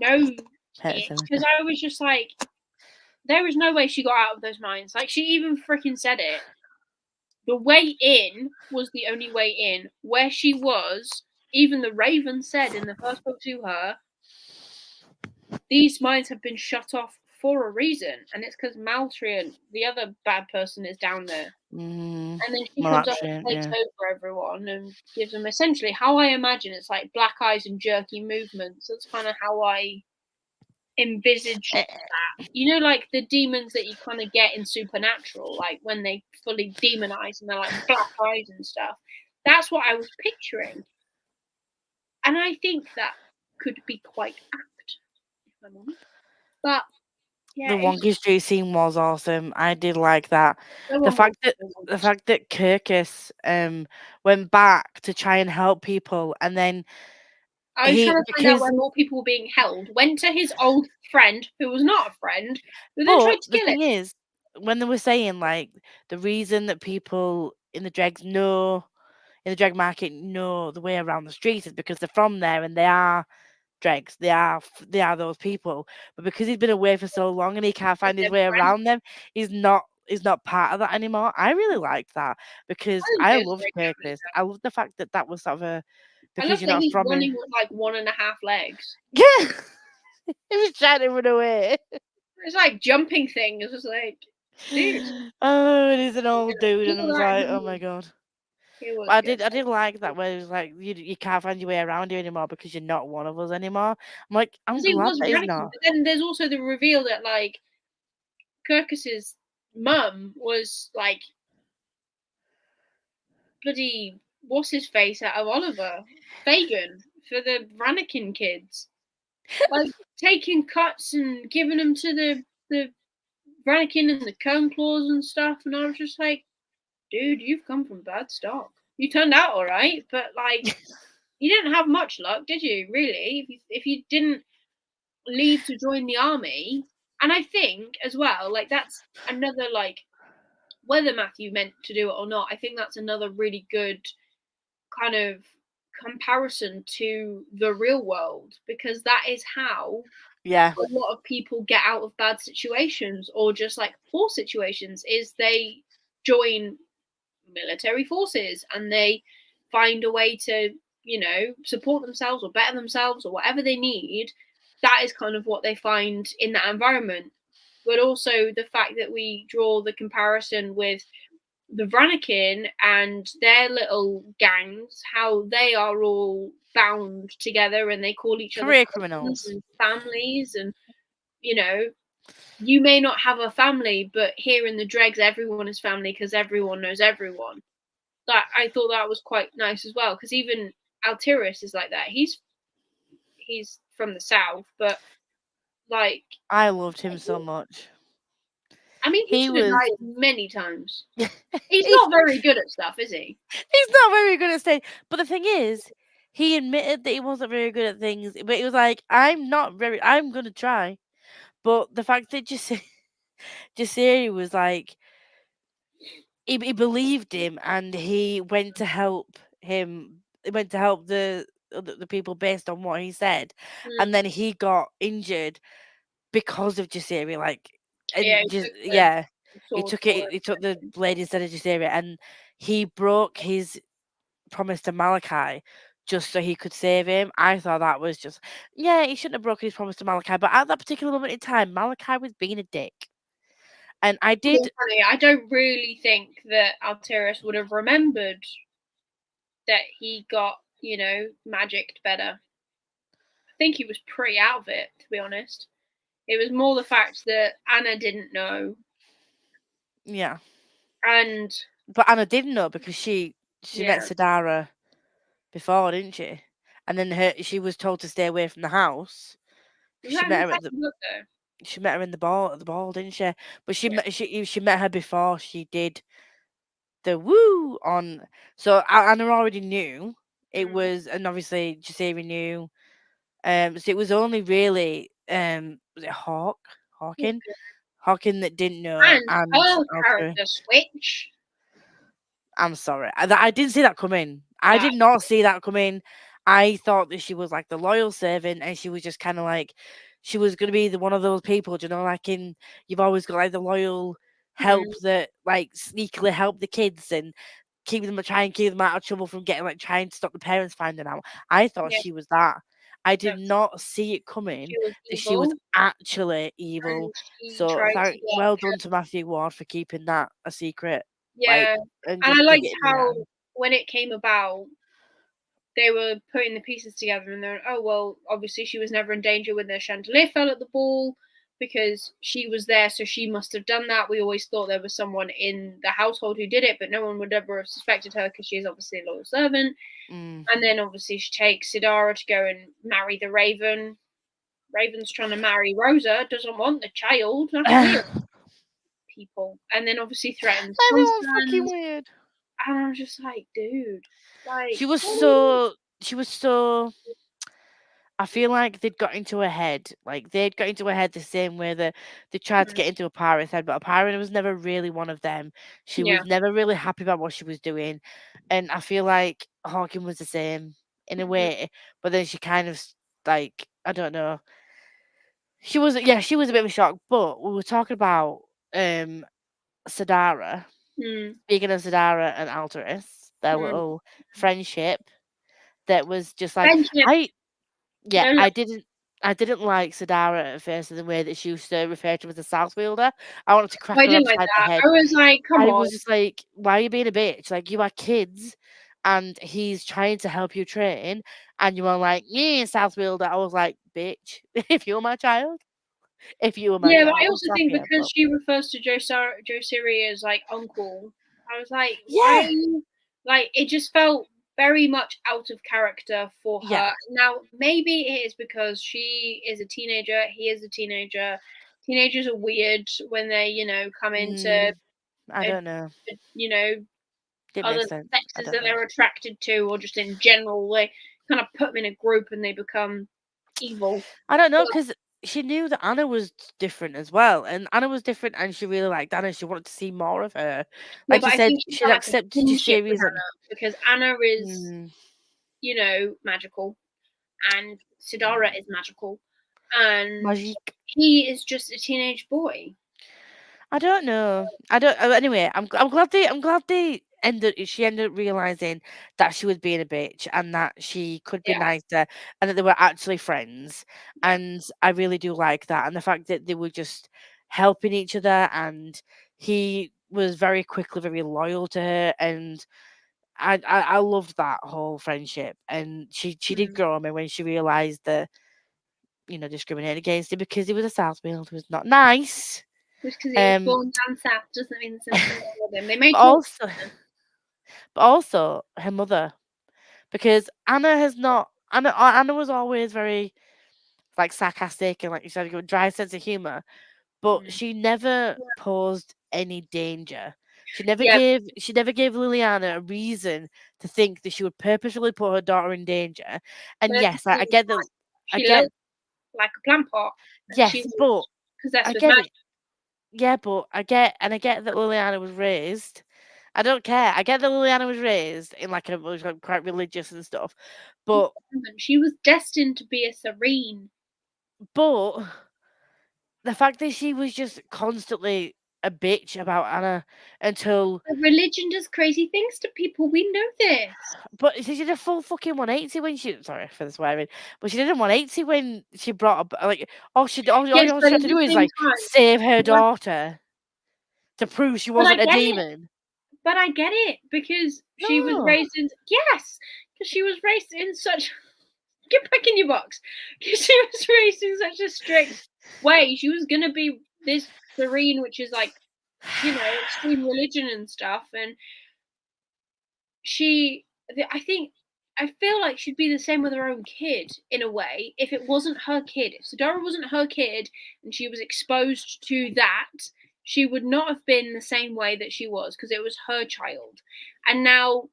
know it because I was just like, there was no way she got out of those mines. Like, she even freaking said it. The way in was the only way in. Where she was, even the Raven said in the first book to her, these mines have been shut off for a reason, and it's because Maltrian, the other bad person, is down there. And then she comes up and takes over everyone and gives them essentially how I imagine it's like black eyes and jerky movements. That's kind of how I envisage that. Like the demons that you kind of get in Supernatural, like when they fully demonize and they're like black eyes and stuff. That's what I was picturing. And I think that could be quite apt, if I'm honest. But yeah, the Wonky Street scene was awesome. I did like that. The fact that Kirkus went back to try and help people, and then I was trying to find out where more people were being held. Went to his old friend, who was not a friend, who then tried to kill him. The thing is, when they were saying like the reason that people in the drag market know the way around the streets is because they're from there and they are dregs. They are those people. But because he's been away for so long and he can't find his way around them, he's not part of that anymore. I really liked that because I loved Kirkus. I love the fact that was sort of a, because you're not from running with like 1.5 legs. Yeah. He was trying to run away. It's like jumping thing. It was like, dude. Oh, it is an old dude, and I was like, oh my god. I did like that where it was like you can't find your way around here anymore because you're not one of us anymore. I'm like, I'm glad that he's not. But then there's also the reveal that like Kirkus's mum was like bloody what's his face out of Oliver Fagin for the Ranakin kids, like taking cuts and giving them to the Brannikin and the Cone Claws and stuff, and I was just like, dude, you've come from bad stock. You turned out all right, but like, you didn't have much luck, did you? Really, if you didn't leave to join the army, and I think as well, like that's another like whether Matthew meant to do it or not. I think that's another really good kind of comparison to the real world because that is how Yeah. a lot of people get out of bad situations or just like poor situations is they join military forces and they find a way to, you know, support themselves or better themselves or whatever they need. That is kind of what they find in that environment. But also the fact that we draw the comparison with the Vranikin and their little gangs, how they are all bound together and they call each other Career cousins criminals. and families. And, you know, you may not have a family, but here in the dregs, everyone is family because everyone knows everyone. That I thought that was quite nice as well because even Altiris is like that. He's from the south, but like I loved him so much. I mean, he He should have was. died many times. He's he's, not very good at stuff, is he? he's not very good at staying. But the thing is, he admitted that he wasn't very good at things. But he was like, I'm gonna try. But the fact that Jasiri was like, he believed him and he went to help him. He went to help the people based on what he said, Mm. and then he got injured because of Jasiri. Like, Yeah, and he just took yeah, the he sword took for it. He took the blade instead of Jasiri, and he broke his promise to Malachi just so he could save him. I thought that was just yeah, he shouldn't have broken his promise to Malachi, but at that particular moment in time, Malachi was being a dick. And I did Funny, I don't really think that Altiris would have remembered that he got, you know, magicked better. I think he was pretty out of it, to be honest. It was more the fact that Anna didn't know, yeah. and But Anna didn't know because she met yeah, Sadara before, didn't she? And then she was told to stay away from the house. was She that in met the her at the second book though? she met her in the ball, didn't she? But Yeah. she met her before she did the woo on. So Anna already knew it Mm. was, and obviously Jasiri knew. So it was only really was it Hawking, Hawking that didn't know, And and her Alter. character switch. I'm sorry, I didn't see that coming. I That did not see that coming. I thought that she was like the loyal servant, and she was just kind of like she was gonna be one of those people, do you know, like in you've always got like the loyal help mm, that like sneakily help the kids and try and keep them out of trouble from getting like trying to stop the parents finding out. I thought yeah, she was that. I no, did not see it coming she was that she was evil, actually evil. and she So tried to well get. done to Matthew Ward for keeping that a secret, like Yeah, and and I just liked digging it how out. when it came about, they were putting the pieces together, and they're oh well, obviously she was never in danger when the chandelier fell at the ball because she was there, so she must have done that. We always thought there was someone in the household who did it, but no one would ever have suspected her because she is obviously a loyal servant. Mm. And then obviously she takes Sidara to go and marry the Raven. Raven's trying to marry Rosa, doesn't want the child. That's weird, people. And then obviously threatens Everyone's fucking Constance. weird. And I was just like, dude, like, She was so. She was so. I feel like they'd got into her head. Like they'd got into her head the same way that they tried to get into a pirate's head, but a pirate was never really one of them. She yeah. was never really happy about what she was doing, and I feel like Hawking was the same in a Mm-hmm. way. But then she kind of like I don't know. She was she was a bit of a shock. But we were talking about Sadara. Mm. Speaking of Sadara and Alteris, their Mm. little friendship that was just like Friendship. I yeah, No, no. I didn't like Sadara at first in the way that she used to refer to him as a South wielder. I wanted to Oh, crack I her didn't like upside the that. head. I was like, come I on. was just like, why are you being a bitch? Like you are kids and he's trying to help you train and you are like, yeah, South wielder. I was like, bitch, if you're my child, if you were my Yeah, but child, I I'm also think Scifier, because but she refers to Joe Siri as like uncle, I was like, why are yeah, you like it just felt very much out of character for yeah. her. Now maybe it is because she is a teenager, he is a teenager. teenagers are weird when they, come into, I a, don't know. you know, Didn't other make sense. I sexes don't that know. they're attracted to, or just in general, they kind of put them in a group and they become evil. I don't know But, because she knew that Anna was different as well, and Anna was different, and she really liked Anna. She wanted to see more of her. yeah, Like but you I said, think she she'd had like a accepted your kinship with series on. Anna because Anna is, Mm, magical, and Sidara is magical, and Magic. he is just a teenage boy. I don't know. I don't. Anyway, I'm glad they ended. She ended up realizing that she was being a bitch and that she could be Yeah, nicer and that they were actually friends. yeah. And I really do like that. And the fact that they were just helping each other and he was very quickly very loyal to her and I loved that whole friendship. And she did Mm. grow on me when she realized that discriminating against him because he was a South Wales was not nice. Just because he was Um, born down south doesn't mean there's anything wrong with him. They may but talk also to him. but also her mother, because Anna has not. Anna was always very like sarcastic and like you said, a dry sense of humor, but Mm. she never posed any danger. Yeah, She never gave Liliana a reason to think that she would purposefully put her daughter in danger. And but yes, I get that. I she get looked like a plant pot, and she yes, was but I possessed with get magic. it. Yeah, but I get that Liliana was raised. I don't care. I get that Liliana was raised in like was like quite religious and stuff, but She was destined to be a serene. but the fact that she was just constantly a bitch about Anna until The religion does crazy things to people. We know this. but she did a full fucking 180 when she sorry for the swearing, but she did a 180 when she brought up like Yes, all but she had at to the do is same like time, save her but daughter to prove she I wasn't a get it. demon. But I get it because she was No. raised in because she was raised in such get back in your box because she was raised in such a strict way. She was gonna be this serene, which is like extreme religion and stuff, and she I think I feel like she'd be the same with her own kid in a way if it wasn't her kid. If Sadara wasn't her kid and she was exposed to that, she would not have been the same way that she was because it was her child. And now,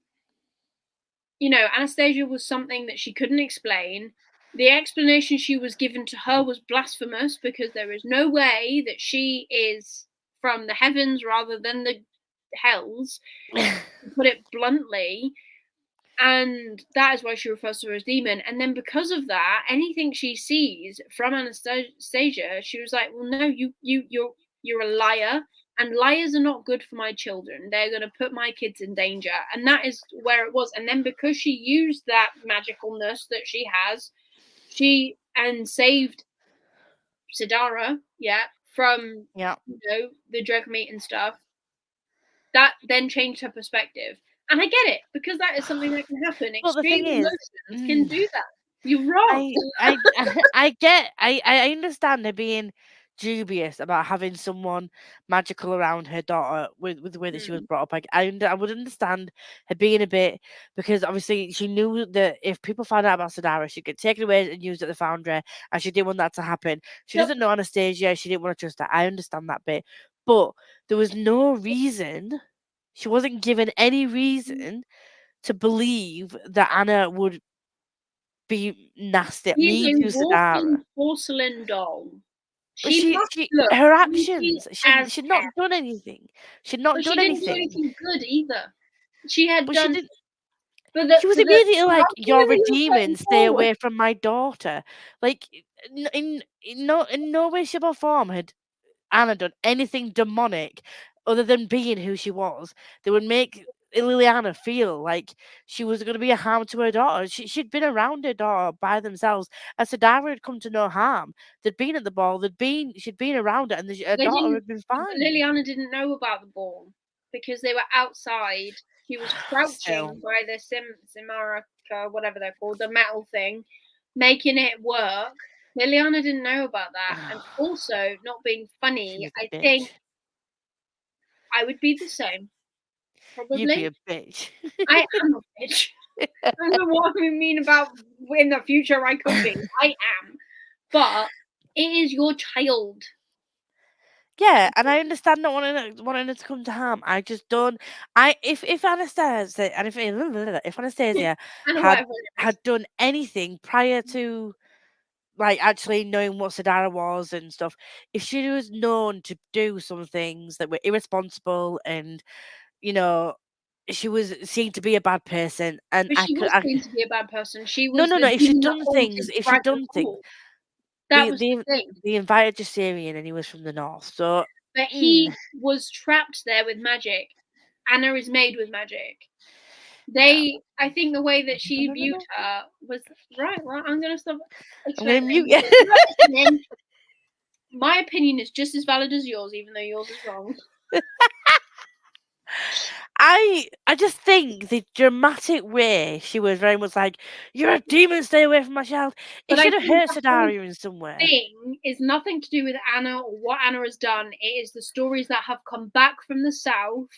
Anastasia was something that she couldn't explain. The explanation she was given to her was blasphemous because there is no way that she is from the heavens rather than the hells, to put it bluntly, and that is why she refers to her as demon. And then because of that, anything she sees from Anastasia, she was like, "Well, no, you're a liar, and liars are not good for my children. They're going to put my kids in danger." And that is where it was. And then because she used that magicalness that she has, she and saved Sidara, yeah, from Yeah. the drug meat and stuff. That then changed her perspective. And I get it, because that is something that can happen. But the Extreme thing is, emotions can do that. You're wrong. I understand her being dubious about having someone magical around her daughter with the way that she was Mm. brought up. I would understand her being a bit because obviously she knew that if people found out about Sadara, she'd get taken away and used at the foundry, and she didn't want that to happen. She Yep. doesn't know Anastasia. She didn't want to trust her. I understand that bit, but there was no reason. She wasn't given any reason to believe that Anna would be nasty, She is mean a to Sadara. walking porcelain doll. But She must she look her creepy actions, as she'd not hell. done anything. She'd not But done she didn't do anything. anything good either. She had But she done, didn't but she was immediately how like, can "You're you a even put demon, him stay forward? away from my daughter." Like in no way, shape or form had Anna done anything demonic other than being who she was that would make Liliana feel like she was going to be a harm to her daughter. She'd been around her daughter by themselves, and Sadara had come to no harm. They'd been at the ball, she'd been around it, and her They daughter didn't, had been but fine. Liliana didn't know about the ball because they were outside. She was Still, crouching by the Simarica, whatever they're called, the metal thing, making it work. Liliana didn't know about that. And also, not being she funny, was a I think bitch. I would be the same. You'd be Probably. a bitch. I am a bitch. I don't know what we mean about in the future I could be. I am. But it is your child. Yeah, and I understand not wanting her to come to harm. I just don't. If Anastasia and if Anastasia And had whatever it is. had done anything prior to like actually knowing what Sadara was and stuff, if she was known to do some things that were irresponsible and you know she was seen to be a bad person, and But I she could, was seen to be a bad person. She no, was no, no. the If she'd demon that done things, haunted Dragoncourt. That the was the the thing. the invited Jasirian and he was from the north, so But mm, he was trapped there with magic. Anna is made with magic. yeah. I think the way that she viewed her was right. Well, I'm gonna stop I'm gonna explaining. mute you. If you're not listening, my opinion is just as valid as yours, even though yours is wrong. I just think the dramatic way she was very much like, "You're a demon, stay away from my child." It But I should have think hurt the whole Sadaria in some way. thing is nothing to do with Anna or what Anna has done. It is the stories that have come back from the south.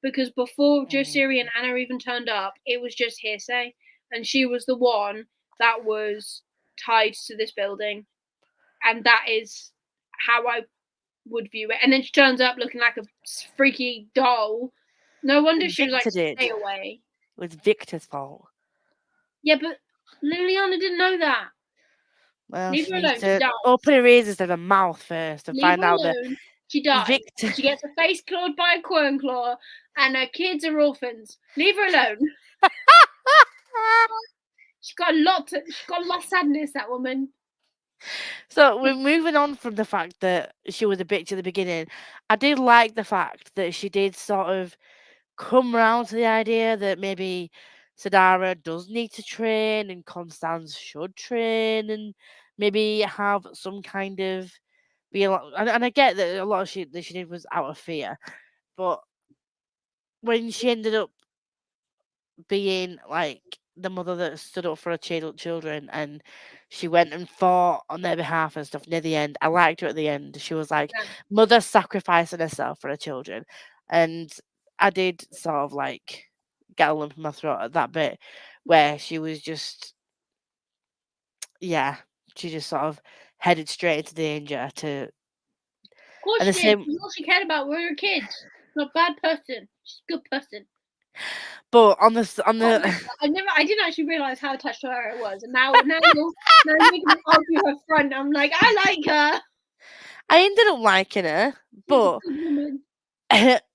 Because before Mm. Josiri and Anna even turned up, it was just hearsay, and she was the one that was tied to this building, and that is how I would view it. And then she turns up looking like a freaky doll. No wonder she was like, Victor did. "Stay away." It was Victor's fault. Yeah, but Liliana didn't know that. Well, Leave she her needs alone. She to dies. open her ears instead of her mouth first and Leave find her out that alone. She dies. Victor. She gets her face clawed by a quernclaw, and her kids are orphans. Leave her alone. She's got a lot. She's got a lot of sadness. That woman. So we're moving on from the fact that she was a bitch at the beginning. I did like the fact that she did sort of come round to the idea that maybe Sadara does need to train and Constance should train and maybe have some kind of be a lot. And I get that a lot of shit that she did was out of fear, but when she ended up being like the mother that stood up for her children and she went and fought on their behalf and stuff near the end. I liked her at the end. She was like Yeah. mother sacrificing herself for her children. And I did sort of like get a lump in my throat at that bit where she was just yeah, she just sort of headed straight into danger to Of course and the she did. same Because all she cared about were her kids. Not a bad person. She's a good person. but on Oh the my god! I didn't actually realize how attached to her it was, and now you're making me argue her front. I'm like, I like her. I ended up liking her, She's a but good woman.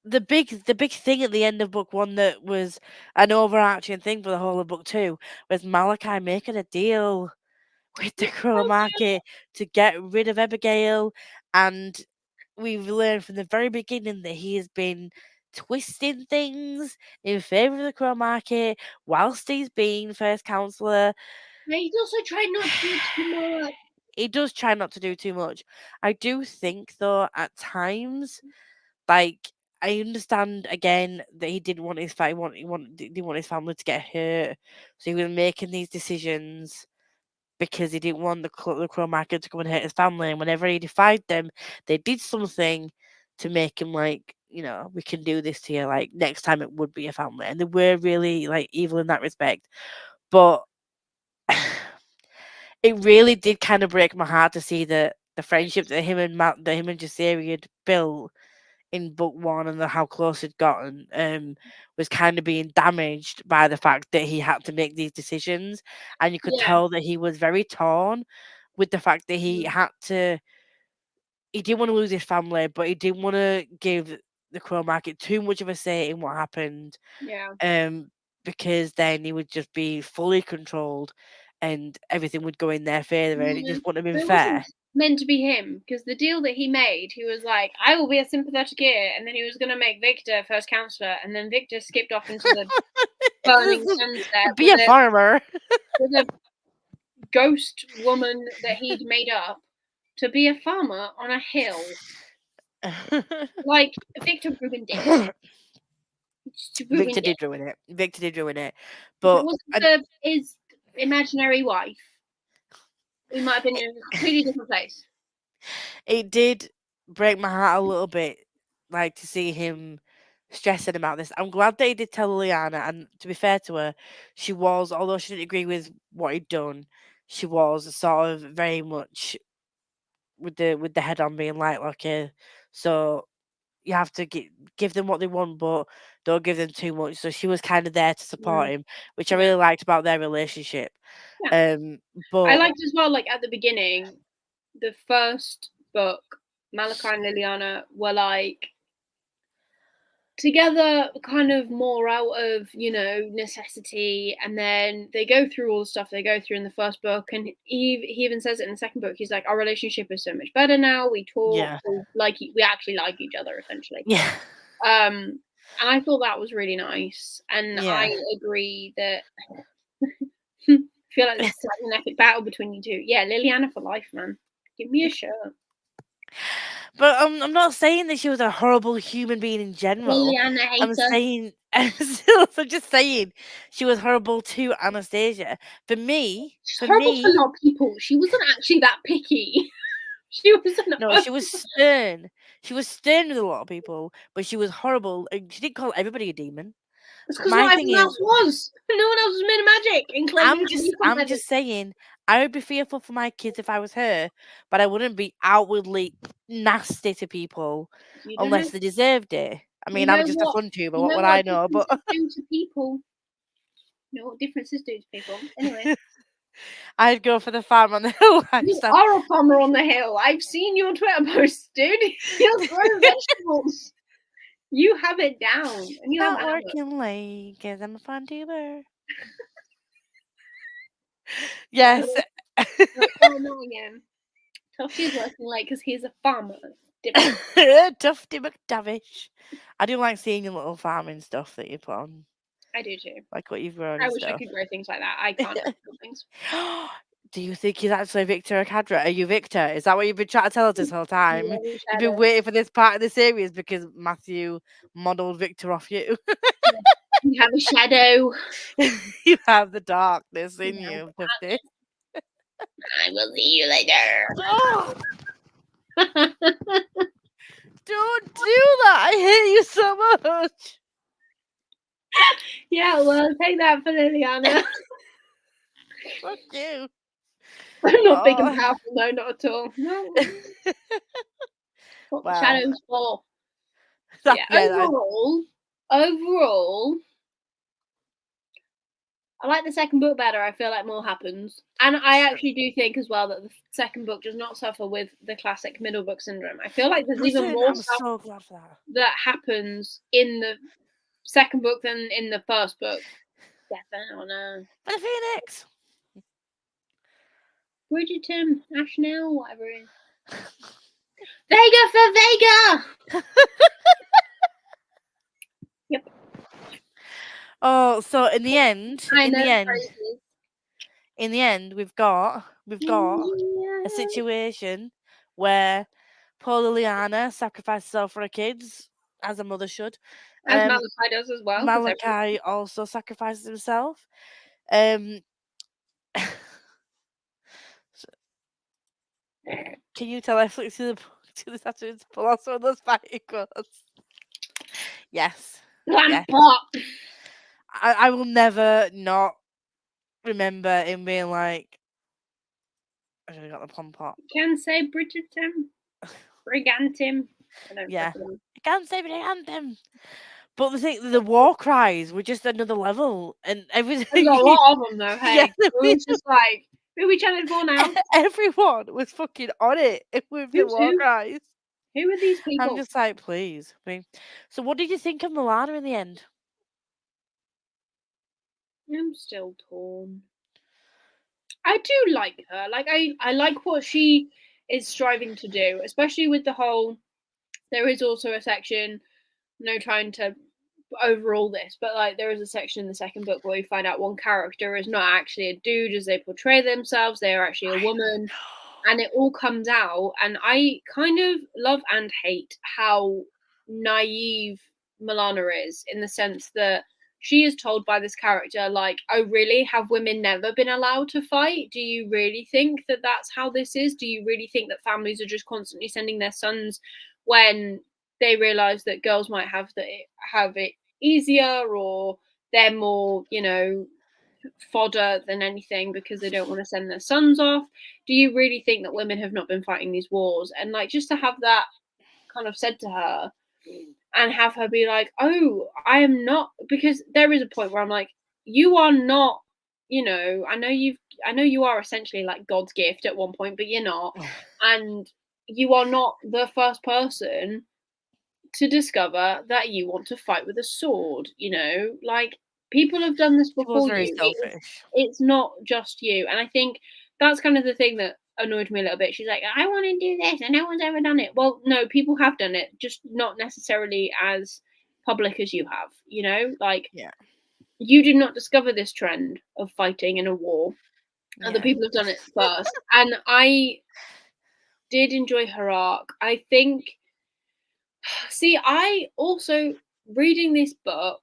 the big thing at the end of book one that was an overarching thing for the whole of book two was Malachi making a deal with the Crow Market to get rid of Abigail, and we've learned from the very beginning that he has been twisting things in favour of the Crow Market whilst he's been first counsellor. Yeah, he's also trying not to do too much. He does try not to do too much. I do think though at times like, I understand again that he didn't want his didn't want his family to get hurt, so he was making these decisions because he didn't want the Crow Market to come and hurt his family. And whenever he defied them, they did something to make him like, we can do this to you. Like next time it would be a family, and they were really like evil in that respect. But it really did kind of break my heart to see that the friendship that him and Jasiri had built in book one and how close he'd gotten was kind of being damaged by the fact that he had to make these decisions, and you could Yeah. tell that he was very torn with the fact that he didn't want to lose his family, but he didn't want to give the Crow Market too much of a say in what happened, Yeah. um because then he would just be fully controlled and everything would go in their favor and it Yeah. just wouldn't have But been it wasn't fair. meant to be him because the deal that he made, he was like, "I will be a sympathetic ear," and then he was going to make Victor first counselor, and then Victor skipped off into the burning Just sunset be a farmer. with a ghost woman that he'd made up to be a farmer on a hill. Like Victor ruined it. Just Victor ruined it. did ruin it. Victor did ruin it. If it But wasn't for his imaginary wife, we might have been in a completely different place. it did break my heart a little bit, like to see him stressing about this. I'm glad that he did tell Liliana, and to be fair to her, she was, although she didn't agree with what he'd done, she was sort of very much with the head on being like, okay, So you have to give them what they want, but don't give them too much. So she was kind of there to support Yeah. him, which I Yeah. really liked about their relationship. Yeah. I But liked as well, like at the beginning, the first book, Malachi and Liliana were like together kind of more out of, you know, necessity, and then they go through all the stuff they go through in the first book, and he even says it in the second book. He's like, our relationship is so much better now, we talk, yeah, we actually like each other essentially. yeah, And I thought that was really nice, and I yeah. agree that I feel like this is like an epic battle between you two. Yeah, Liliana for life, man. Give me a shirt. But I'm not saying that she was a horrible human being in general. Liliana I'm hater. saying I'm just saying she was horrible to Anastasia. She's For horrible to a me, lot of people. She wasn't actually that picky. She was an no, she was stern. She was stern with a lot of people, but she was horrible. And she didn't call everybody a demon. It's But because my not thing everyone is, else was. No one else was made of magic and claiming to be some I'm magic. just saying, I would be fearful for my kids if I was her, but I wouldn't be outwardly nasty to people You don't know. unless they deserved it. I You mean, I'm know just a what? fun tuber. You What know would what I know? But differences do to people. You know what differences do to people. Anyway, I'd go for the farm on the hill you lifestyle. are a farmer on the hill. I've seen your Twitter posts, dude. You're growing vegetables. You have it down, and you have Not hours. working late because I'm a fun tuber. No, Yes. no, not again. Tosh's working late because he's a farmer. Different. Tufty McTavish. I do like seeing your little farming stuff that you put on, I do too. like what you've grown I and wish I stuff. could grow things like that. I can't grow things. Do you think he's actually Victor Cadra? Are you Victor? Is that what you've been trying to tell us this whole time? Love each You've been other. waiting for this part of the series because Matthew modelled Victor off you. Yeah. You have a shadow. You have the darkness in Yeah. you, Tufty. I will see you later. Oh, don't do that! I hate you so much. Yeah, well, take that for Liliana. Fuck you. I'm not big and Oh. powerful, no, not at all. No, what the Well, shadows for? that, Yeah, yeah, overall, I like the second book better. I feel like more happens. And I actually do think as well that the second book does not suffer with the classic middle book syndrome. I feel like there's even more I'm stuff so glad for that. that happens in the second book than in the first book. Definitely. For the Phoenix. Bridgerton, Ashnell, whatever it is. Vega for Vega! Yep. Oh, so in the end, I know phrases. we've got a situation where poor Liliana sacrificed herself for her kids, as a mother should. As Malachi does as well. Malachi also sacrifices himself. Um, can you tell Netflix to this afternoon to pull out some of those fighting quotes? Yes. Lamp pop. I will never not remember him being like, I should have got the pom pop. Can say Bridgerton. Brigantim. Yeah. I can't say Brigantim. But the war cries were just another level, and everything. There's a lot of them though. Hey, Yeah, it was just like, who are we chanting for now? everyone was fucking on it with the Who's war who? cries. Who are these people? I'm just like, please. I mean, so what did you think of Milana in the end? I'm still torn. I do like her. Like I like what she is striving to do, especially with the whole. There is also a section, no trying to overall this, but like there is a section in the second book where we find out one character is not actually a dude as they portray themselves, they are actually a woman. And it all comes out, and I kind of love and hate how naive Milana is, in the sense that she is told by this character, like, oh really, have women never been allowed to fight? Do you really think that that's how this is? Do you really think that families are just constantly sending their sons when they realize that girls might have it easier, or they're more, you know, fodder than anything because they don't want to send their sons off? Do you really think that women have not been fighting these wars? And like, just to have that kind of said to her, and have her be like, oh, I am not, because there is a point where I'm like, you are not, you know, I know you are essentially like God's gift at one point, but you're not, and you are not the first person to discover that you want to fight with a sword, you know, like people have done this She was before very you. selfish. It's not just you. And I think that's kind of the thing that annoyed me a little bit. She's like, I want to do this and no one's ever done it. Well, no, people have done it, just not necessarily as public as you have, you know? Like Yeah. you did not discover this trend of fighting in a war. Other Yeah. people have done it first. And I did enjoy her arc. I think, see, I also reading this book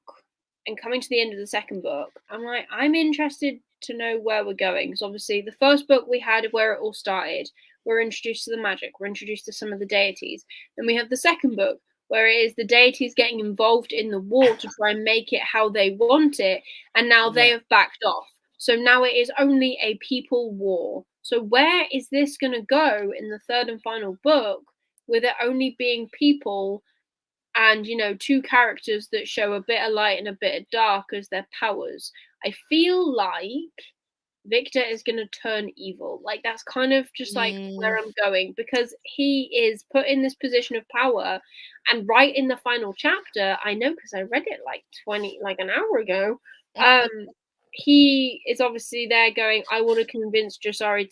and coming to the end of the second book, I'm like, I'm interested to know where we're going. Because obviously, the first book we had where it all started, we're introduced to the magic, we're introduced to some of the deities. Then we have the second book where it is the deities getting involved in the war to try and make it how they want it, and now they Yeah. have backed off. So now it is only a people war. So where is this going to go in the third and final book, with it only being people and, you know, two characters that show a bit of light and a bit of dark as their powers? I feel like Victor is going to turn evil. Like that's kind of just like where Mm. I'm going, because he is put in this position of power, and right in the final chapter, I know because I read it like an hour ago. Um, he is obviously there going, I want to convince Josiri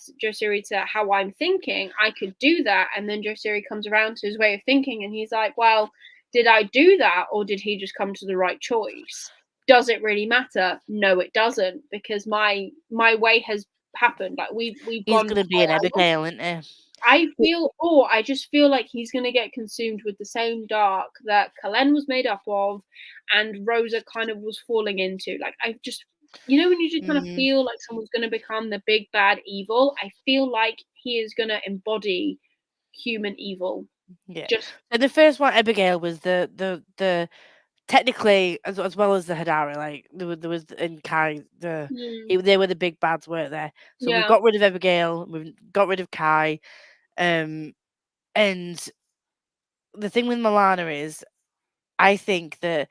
to how I'm thinking. I could do that, and then Josiri comes around to his way of thinking, and he's like, well, did I do that, or did he just come to the right choice? Does it really matter? No, it doesn't, because my way has happened. Like we've He's gone gonna the be an way I want. Abigail, isn't he? I just feel like he's gonna get consumed with the same dark that Kalen was made up of, and Rosa kind of was falling into. Like I just, you know, when you just kind of Mm. feel like someone's gonna become the big bad evil. I feel like he is gonna embody human evil. Yeah. Just And the first one, Abigail, was the technically as well as the Hadari. Like there was in Kai they were the big bads, weren't they? So we've yeah. got rid of Abigail, we've got rid of Kai, and the thing with Milana is, I think that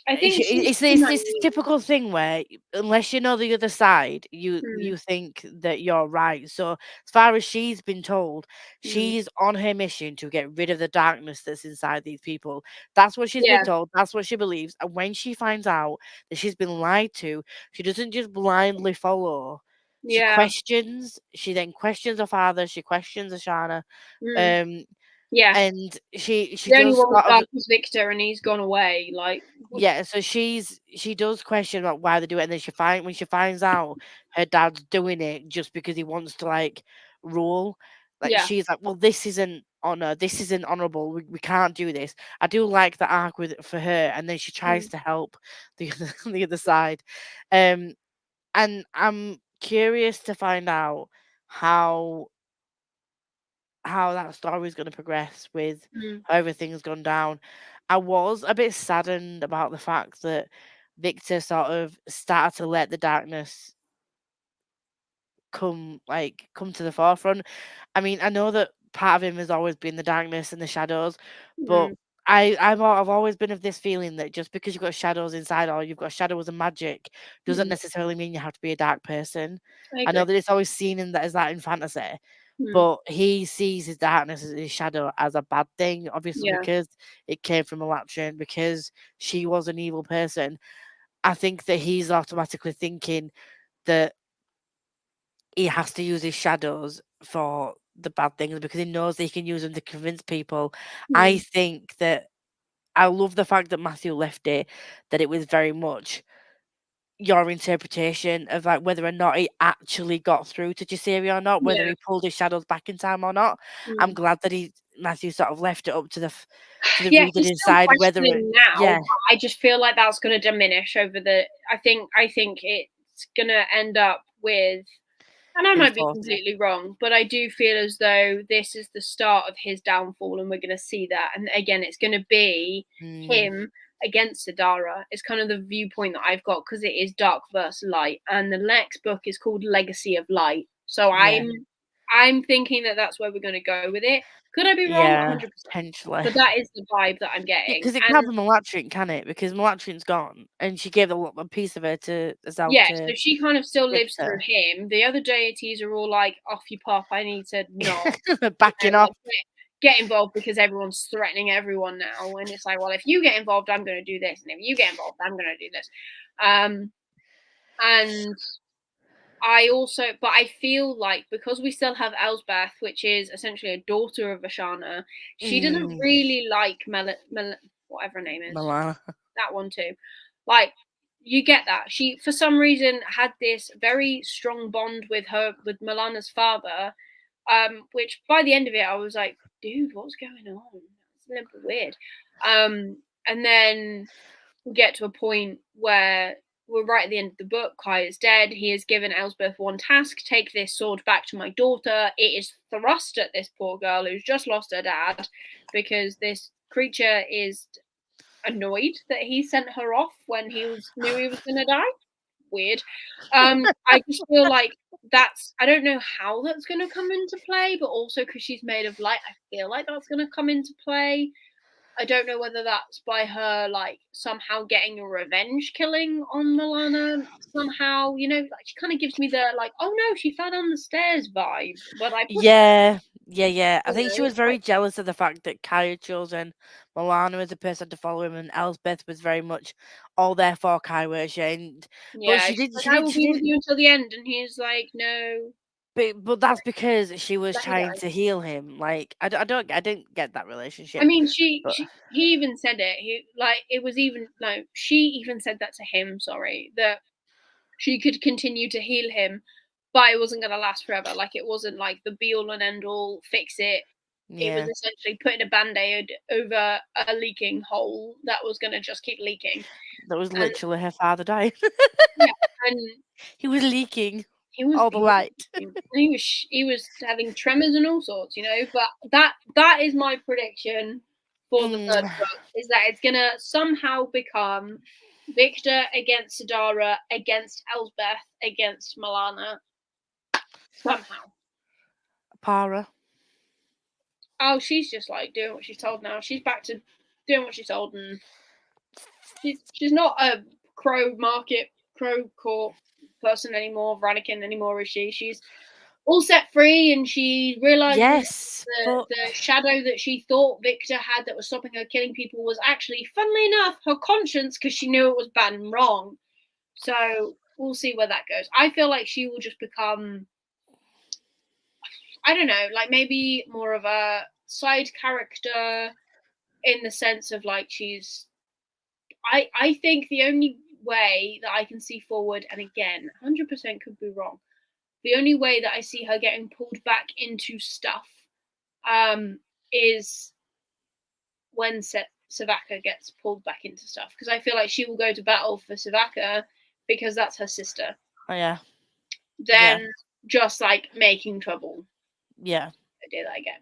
I think she's it's this naive. typical thing where unless you know the other side, you Mm, you think that you're right. So as far as she's been told, mm. she's on her mission to get rid of the darkness that's inside these people. That's what she's been Yeah, told. That's what she believes. And when she finds out that she's been lied to, she doesn't just blindly follow. She yeah, questions. She then questions her father. She questions Ashana. mm, Um, yeah. and she The only does one with sort of. dark was Victor, and he's gone away. Like, Yeah, so she does question about why they do it, and then when she finds out her dad's doing it just because he wants to like rule, like yeah, she's like, well, this isn't honor, this isn't honorable. We can't do this. I do like the arc with it for her, and then she tries mm, to help the other, the other side, um, and I'm curious to find out how how that story is going to progress with mm, how everything's gone down. I was a bit saddened about the fact that Victor sort of started to let the darkness come to the forefront. I mean, I know that part of him has always been the darkness and the shadows, but mm, I've always been of this feeling that just because you've got shadows inside or you've got shadows and magic doesn't mm. necessarily mean you have to be a dark person. I I know agree. that it's always seen in that as that in fantasy, Mm, but he sees his darkness as his shadow as a bad thing, obviously yeah, because it came from Elatrin, because she was an evil person. I think that he's automatically thinking that he has to use his shadows for the bad things because he knows that he can use them to convince people. I mm, think that I love the fact that Matthew left it, that it was very much your interpretation of like whether or not he actually got through to Jasiri or not, whether yeah, he pulled his shadows back in time or not. I'm mm. glad that Matthew sort of left it up to the Yeah. reader to He's still decide whether it, questioning now, yeah, but I just feel like that's going to diminish over the. I think it's going to end up with. And I in the might be fourth. completely wrong, but I do feel as though this is the start of his downfall, and we're going to see that. And again, it's going to be Mm, him against Sadara. It's kind of the viewpoint that I've got, because it is dark versus light, and the next book is called Legacy of Light. So yeah. I'm thinking that that's where we're going to go with it. Could I be wrong? Yeah, 100%. potentially. But that is the vibe that I'm Yeah, getting. because it And can't be Melatrin, can it? Because Melatrin's gone, and she gave a piece of her to herself yeah, to so she kind of still lives through Victor. him. The other deities are all like, off you pop, I need to not, Backing off. like, get involved because everyone's threatening everyone now. And it's like, well, if you get involved, I'm going to do this. And if you get involved, I'm going to do this. And but I feel like because we still have Elsbeth, which is essentially a daughter of Ashana, she doesn't Mm, really like whatever her name is, Milana. that one too. Like, you get that she for some reason had this very strong bond with Milana's father, which by the end of it I was like, dude, what's going on? It's a little bit weird. And then we get to a point where we're right at the end of the book. Kai is dead. He has given Elsbeth one task: take this sword back to my daughter. It is thrust at this poor girl who's just lost her dad because this creature is annoyed that he sent her off when knew he was gonna die. Weird. I just feel like I don't know how that's gonna come into play, but also because she's made of light, I feel like that's gonna come into play. I don't know whether that's by her like somehow getting a revenge killing on Milana somehow, like she kind of gives me the like, oh no, she fell down the stairs vibe, but I pushed her, Yeah. I think she was it's very like, jealous of the fact that Kai had chosen Milana as a person to follow him, and Elsbeth was very much all there for Kai, was she? But yeah, she she's did, like, she I did, will she be with didn't. you until the end, and he's like, no, But that's because she was let me trying die. to heal him. Like I didn't get that I relationship. mean, But he even said it. It was even no, she even said that to him. Sorry, that she could continue to heal him, but it wasn't going to last forever. Like, it wasn't like the be all and end all, fix it. It was yeah, essentially putting a band-aid over a leaking hole that was going to just keep leaking. that was And literally her father died. yeah, and He was leaking he was all the light. he was having tremors and all sorts, But that is my prediction for the third Mm, book, is that it's gonna somehow become Victor against Sadara against Elsbeth against Milana somehow. Para. Oh, she's just like doing what she's told now. She's back to doing what she's told, and she's not a crow court person anymore, Ranikin anymore, is she? She's all set free, and she realizes Yes, but the shadow that she thought Victor had that was stopping her killing people was actually, funnily enough, her conscience, because she knew it was bad and wrong. So we'll see where that goes. I feel like she will just become, I don't know, like maybe more of a side character in the sense of like I think the only way that I can see forward, and again, 100% could be wrong, the only way that I see her getting pulled back into stuff is when Savaka gets pulled back into stuff, because I feel like she will go to battle for Savaka because that's her sister. oh, yeah, Then just like making trouble. yeah. I did that again.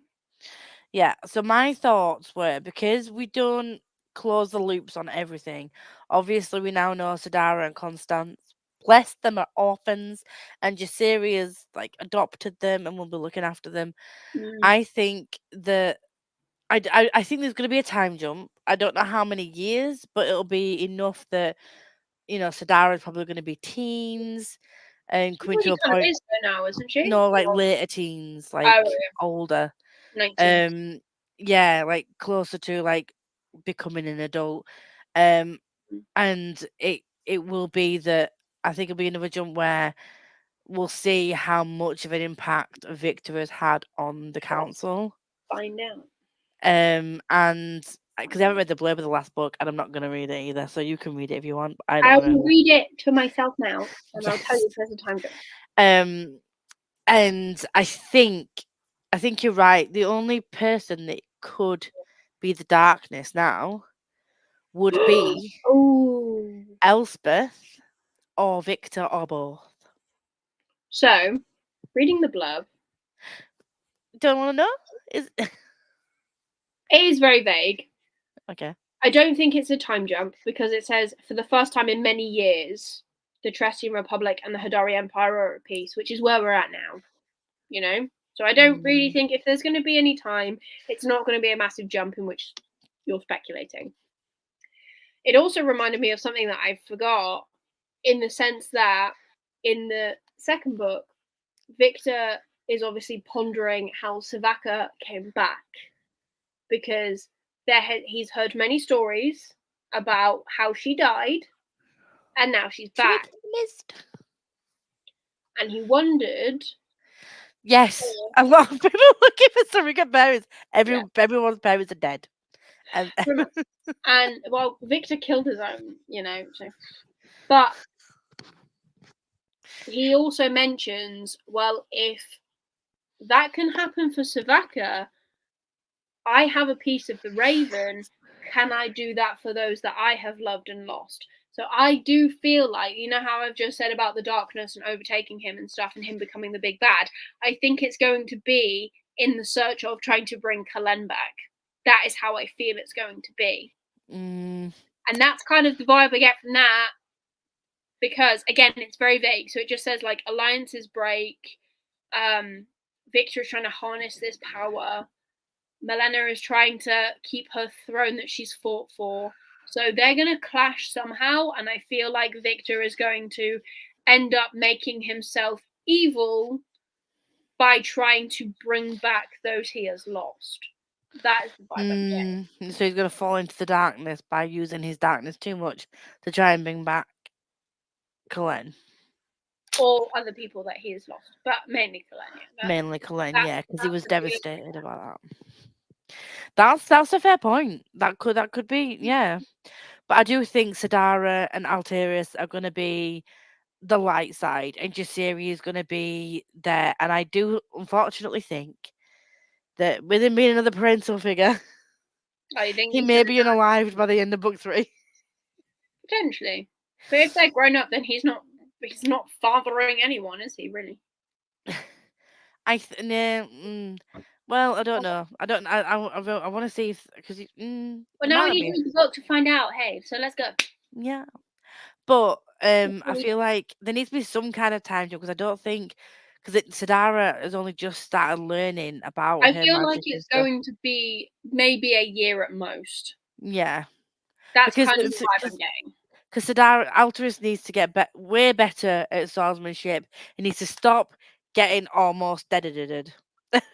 Yeah, so my thoughts were, because we don't close the loops on everything, obviously we now know Sadara and Constance, bless them, are orphans, and Jasiri has like adopted them and will be looking after them. I think that I think there's going to be a time jump. I don't know how many years, but it'll be enough that Sadara is probably going to be teens and She coming to already a kind of point. is there now, isn't she? No, like later teens, like Oh, yeah. older. 19. Yeah, like closer to like becoming an adult. Um and it will be that, I think it'll be another jump where we'll see how much of an impact Victor has had on the council. Find out. And because I haven't read the blurb of the last book, and I'm not gonna read it either, so you can read it if you want. But I don't I wanna. will read it to myself now, and I'll tell Yes. you if there's a time jump. And I think you're right. The only person that could be the darkness now would be Oh. Elspeth or Victor or both. So, reading the blurb, Don't want to know? Is it is very vague. okay. I don't think it's a time jump because it says, for the first time in many years, the Trestian Republic and the Hadari Empire are at peace, which is where we're at now. So I don't really think if there's going to be any time, it's not going to be a massive jump in which you're speculating. It also reminded me of something that I forgot, in the sense that in the second book, Victor is obviously pondering how Scifier came back, because he's heard many stories about how she died, and now she's back. And he wondered. Yes, a lot of people looking for surrogate parents. Everyone's parents are dead. And And well, Victor killed his own, so. But he also mentions, well, if that can happen for Scifier, I have a piece of the raven. Can I do that for those that I have loved and lost? So I do feel like, how I've just said about the darkness and overtaking him and stuff and him becoming the big bad, I think it's going to be in the search of trying to bring Kalen back. That is how I feel it's going to be. And that's kind of the vibe I get from that, because again, it's very vague. So it just says like alliances break, Victor is trying to harness this power, Melena is trying to keep her throne that she's fought for. So they're going to clash somehow, and I feel like Victor is going to end up making himself evil by trying to bring back those he has lost. That is the vibe I'm getting. So he's going to fall into the darkness by using his darkness too much to try and bring back Kalen. Or other people that he has lost, but mainly Kalen. Yeah. Mainly Kalen, yeah, because he was devastated about that. That's a fair point. That could be, yeah. But I do think Sadara and Alterius are going to be the light side, and Jasiri is going to be there. And I do unfortunately think that with him being another parental figure, he may be unalived by the end of book 3. Potentially. But if they're grown up, then he's not fathering anyone, is he, really? Well, I don't know. I want to see because well, now we need to read the book to find out. Hey, so let's go. Yeah, but I feel like there needs to be some kind of time jump, because I don't think, because Sadara has only just started learning about her magic. I feel like it's going to be maybe a year at most. Yeah, that's kind of the vibe I'm getting. Because Alterius needs to get way better at swordsmanship. He needs to stop getting almost dead.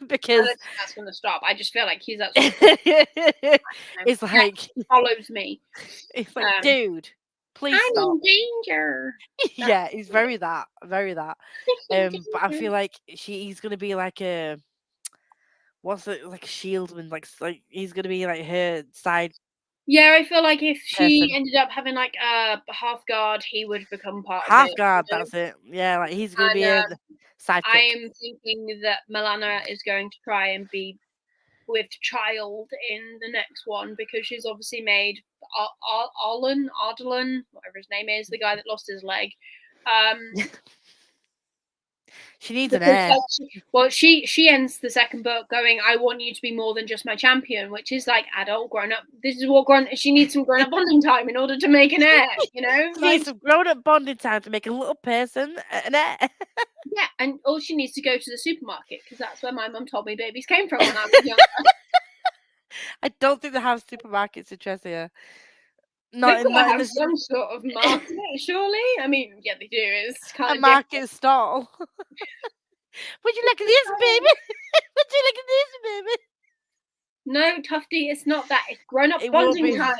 Because that's going to stop. I just feel like he's at it's like he follows me. It's like, dude, please stop. I'm in danger. Yeah, he's very that. But I feel like he's gonna be like a like a shieldman, like he's gonna be like her side. Yeah, I feel like if she ended up having like a half guard, he would become part half of it. Guard, that's it. Yeah, like he's gonna be a sidekick. I am thinking that Melena is going to try and be with Child in the next one, because she's obviously made Arlen, whatever his name is, the guy that lost his leg. She needs an heir. Well, she ends the second book going, I want you to be more than just my champion, which is like adult, grown up. This is what she needs some grown up bonding time in order to make an heir, She needs some grown up bonding time to make a little person an heir. Yeah, and all she needs to go to the supermarket, because that's where my mum told me babies came from when I was younger. I don't think they have supermarkets in Cheshire. They've got to have some sort of market, surely. I mean, yeah, they do. It's kind of a market stall. Would you look at this, baby? Would you look at this, baby? No, Tufty, it's not that. It's grown up bonding time.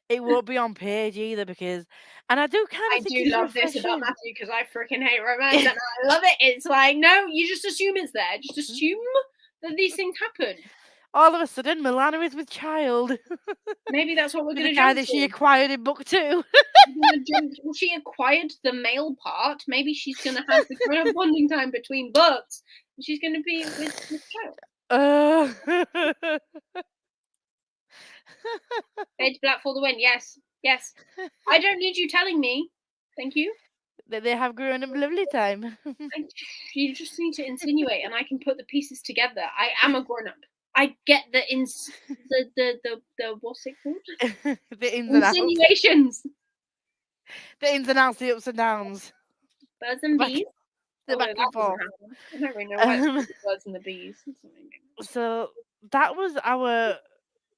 It won't be on page either, because, and I do kind of think I do love this about Matthew, because I freaking hate romance and I love it. It's like, no, you just assume it's there. Just assume that these things happen. All of a sudden, Melena is with Child. Maybe that's what we're going to jump to. The guy that she acquired in book 2. She acquired the male part. Maybe she's going to have the grown up bonding time between books. And she's going to be with Child. Fade to black for the win. Yes. I don't need you telling me. Thank you. That they have grown up lovely time. You just need to insinuate, and I can put the pieces together. I am a grown up. I get the what's it called? The ins and insinuations. The ins and outs, the ups and downs. Birds and bees. the Although back and that doesn't forth. happen. I don't really know why it's Um, called the birds and the bees. so that was our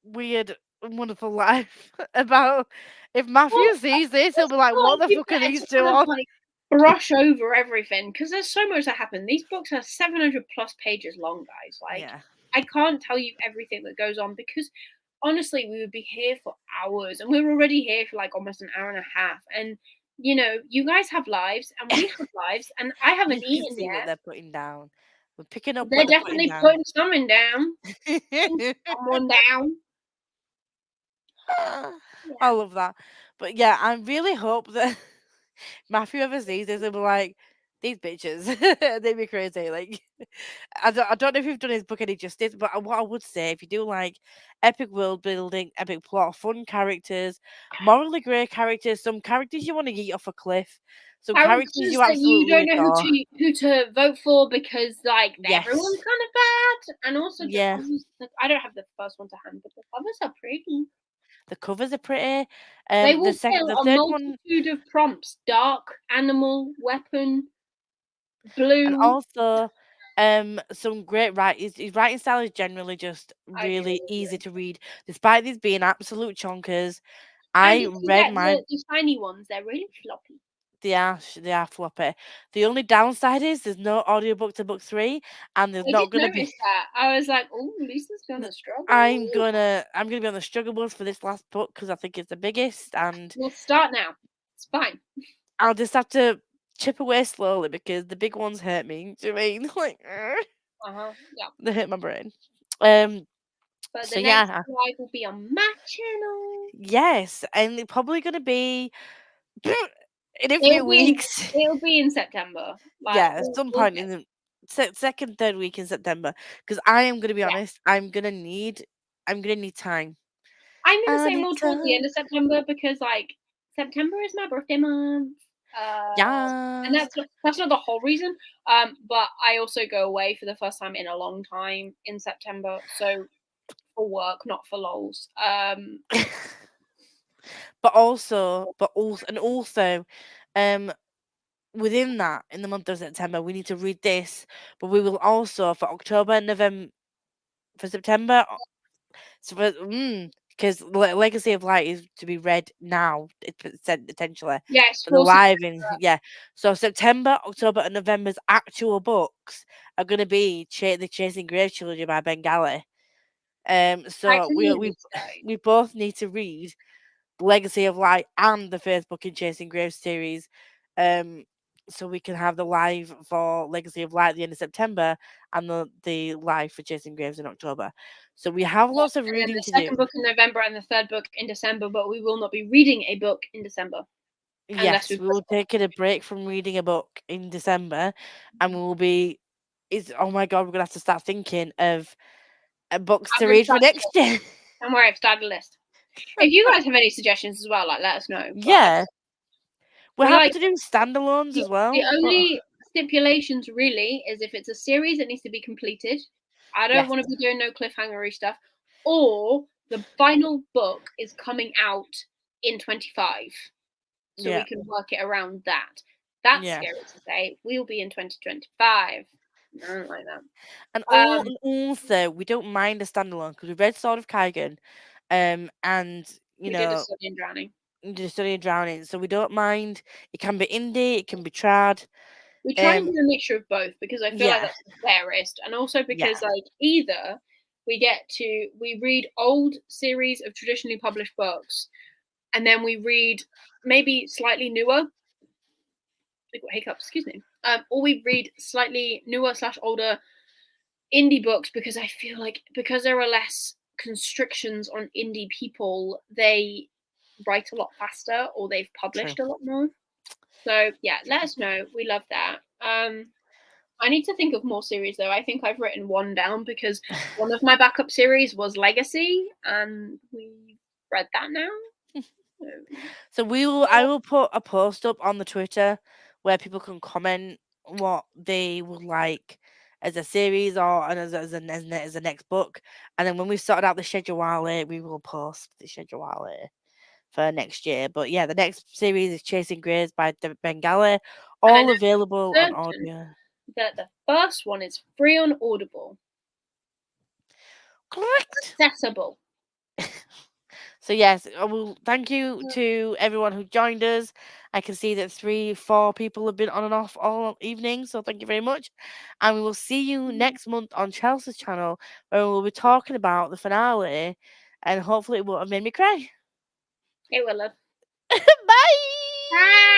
weird, wonderful life about. If Well, Matthew sees I this, he'll just be like, feel "What like the we fuck are better these to two kind of on?" like brush over everything because there's so much that happened. These books are 700 plus pages long, guys. Like, Yeah, I can't tell you everything that goes on because honestly, we would be here for hours and we're already here for like almost an hour and a half. And you know, you guys have lives and we have lives, and I you haven't can eaten see what yet. they're putting down. We're picking up what They're they're putting definitely down. putting something down. Putting someone down. I Yeah. love that. But yeah, I really hope that Matthew ever sees this and be like, these bitches, they'd be crazy. Like, I don't know if you've done his book any justice, but what I would say, if you do like epic world building, epic plot, fun characters, morally grey characters, some characters you want to yeet off a cliff, some characters Characters you that you absolutely don't know adore. who to vote for because like everyone's Yes. kind of bad, and also the Yeah. covers. Like, I don't have the first one to hand, but the covers are pretty. The covers are pretty. They The will second, fill the a third one, multitude of prompts: dark, animal, weapon, and blue. also some great writing. His writing style is generally just I do really easy agree. to read, despite these being absolute chonkers. And I if you read get my the tiny ones, they're really floppy. they are floppy. The only downside is there's no audiobook to book three, and there's I did not gonna be. notice that. I was like, oh, Lisa's gonna struggle. I'm gonna be on the struggles for this last book because I think it's the biggest, and We'll start now. It's fine. I'll just have to chip away slowly because the big ones hurt me. Do you know what I mean? Like, Yeah. they hurt my brain. Um. But So the next yeah, live will be on my channel. yes, and it's probably gonna be in a It'll few be in weeks. it'll be in September. Like Yeah, some we'll point get. in the second, third week in September. Because I am gonna be Yeah, honest, I'm gonna need time. I'm gonna I say need more towards the time. end of September because like September is my birthday month. And Yes. that's not the whole reason. But I also go away for the first time in a long time in September. So for work, not for lols. but also, um, within that, in the month of September, we need to read this. But we will also for October and November, for September. So, because Legacy of Light is to be read now, potentially Yes, for the for live in, yeah. So September, October, and November's actual books are going to be the Chasing Grave trilogy by Bengali. I So can we read we this guy. we both need to read Legacy of Light and the first book in Chasing Grave series. Um. So we can have the live for Legacy of Light at the end of September and the live for Chasing Graves in October. So we have lots of And then reading the to do. second book in November and the third book in December, but we will not be reading a book in December unless Yes, we've we will take it a break from reading a book in December, and we will be. Is oh my god, we're gonna have to start thinking of books I've to already read for started the next list. year. Don't worry, I've started a list. If you guys have any suggestions as well, like let us know. But Yeah, we're we happy like to do standalones the, as the well. But only stipulations really is if it's a series that needs to be completed. I don't yes, want to be doing no cliffhangery stuff, or the final book is coming out in 25, so yeah, we can work it around that. That's yeah, scary to say. We'll be in 2025. I don't like that. and also we don't mind a standalone because we read Sword of Kaigan, and you We did a know, study in drowning. the Study of Drowning, so we don't mind. It can be indie, it can be trad. We try and Um, do a mixture of both because I feel like yeah, that's the fairest, and also yeah, because like either we read old series of traditionally published books, and then we read maybe slightly newer. I got hiccups, excuse me. Or we read slightly newer slash older indie books because I feel like because there are less constrictions on indie people, they write a lot faster or they've true. published a lot more. So yeah, let us know. We love that. I need to think of more series though. I think I've written one down because one of my backup series was Legacy, and we read that now. So, So I will put a post up on the Twitter where people can comment what they would like as a series or and as a next book, and then when we've sorted out the schedule, we will post the schedule for next year. But yeah, the next series is Chasing Greys by David Bengali, And I all know available for on certain audio. that the first one is free on Audible. Correct. Accessible. So yes, I will thank you to everyone who joined us. I can see that 4 people have been on and off all evening, so thank you very much. And we will see you next month on Chelsea's channel, where we'll be talking about the finale, and hopefully it won't have made me cry. It will have. Bye. Bye.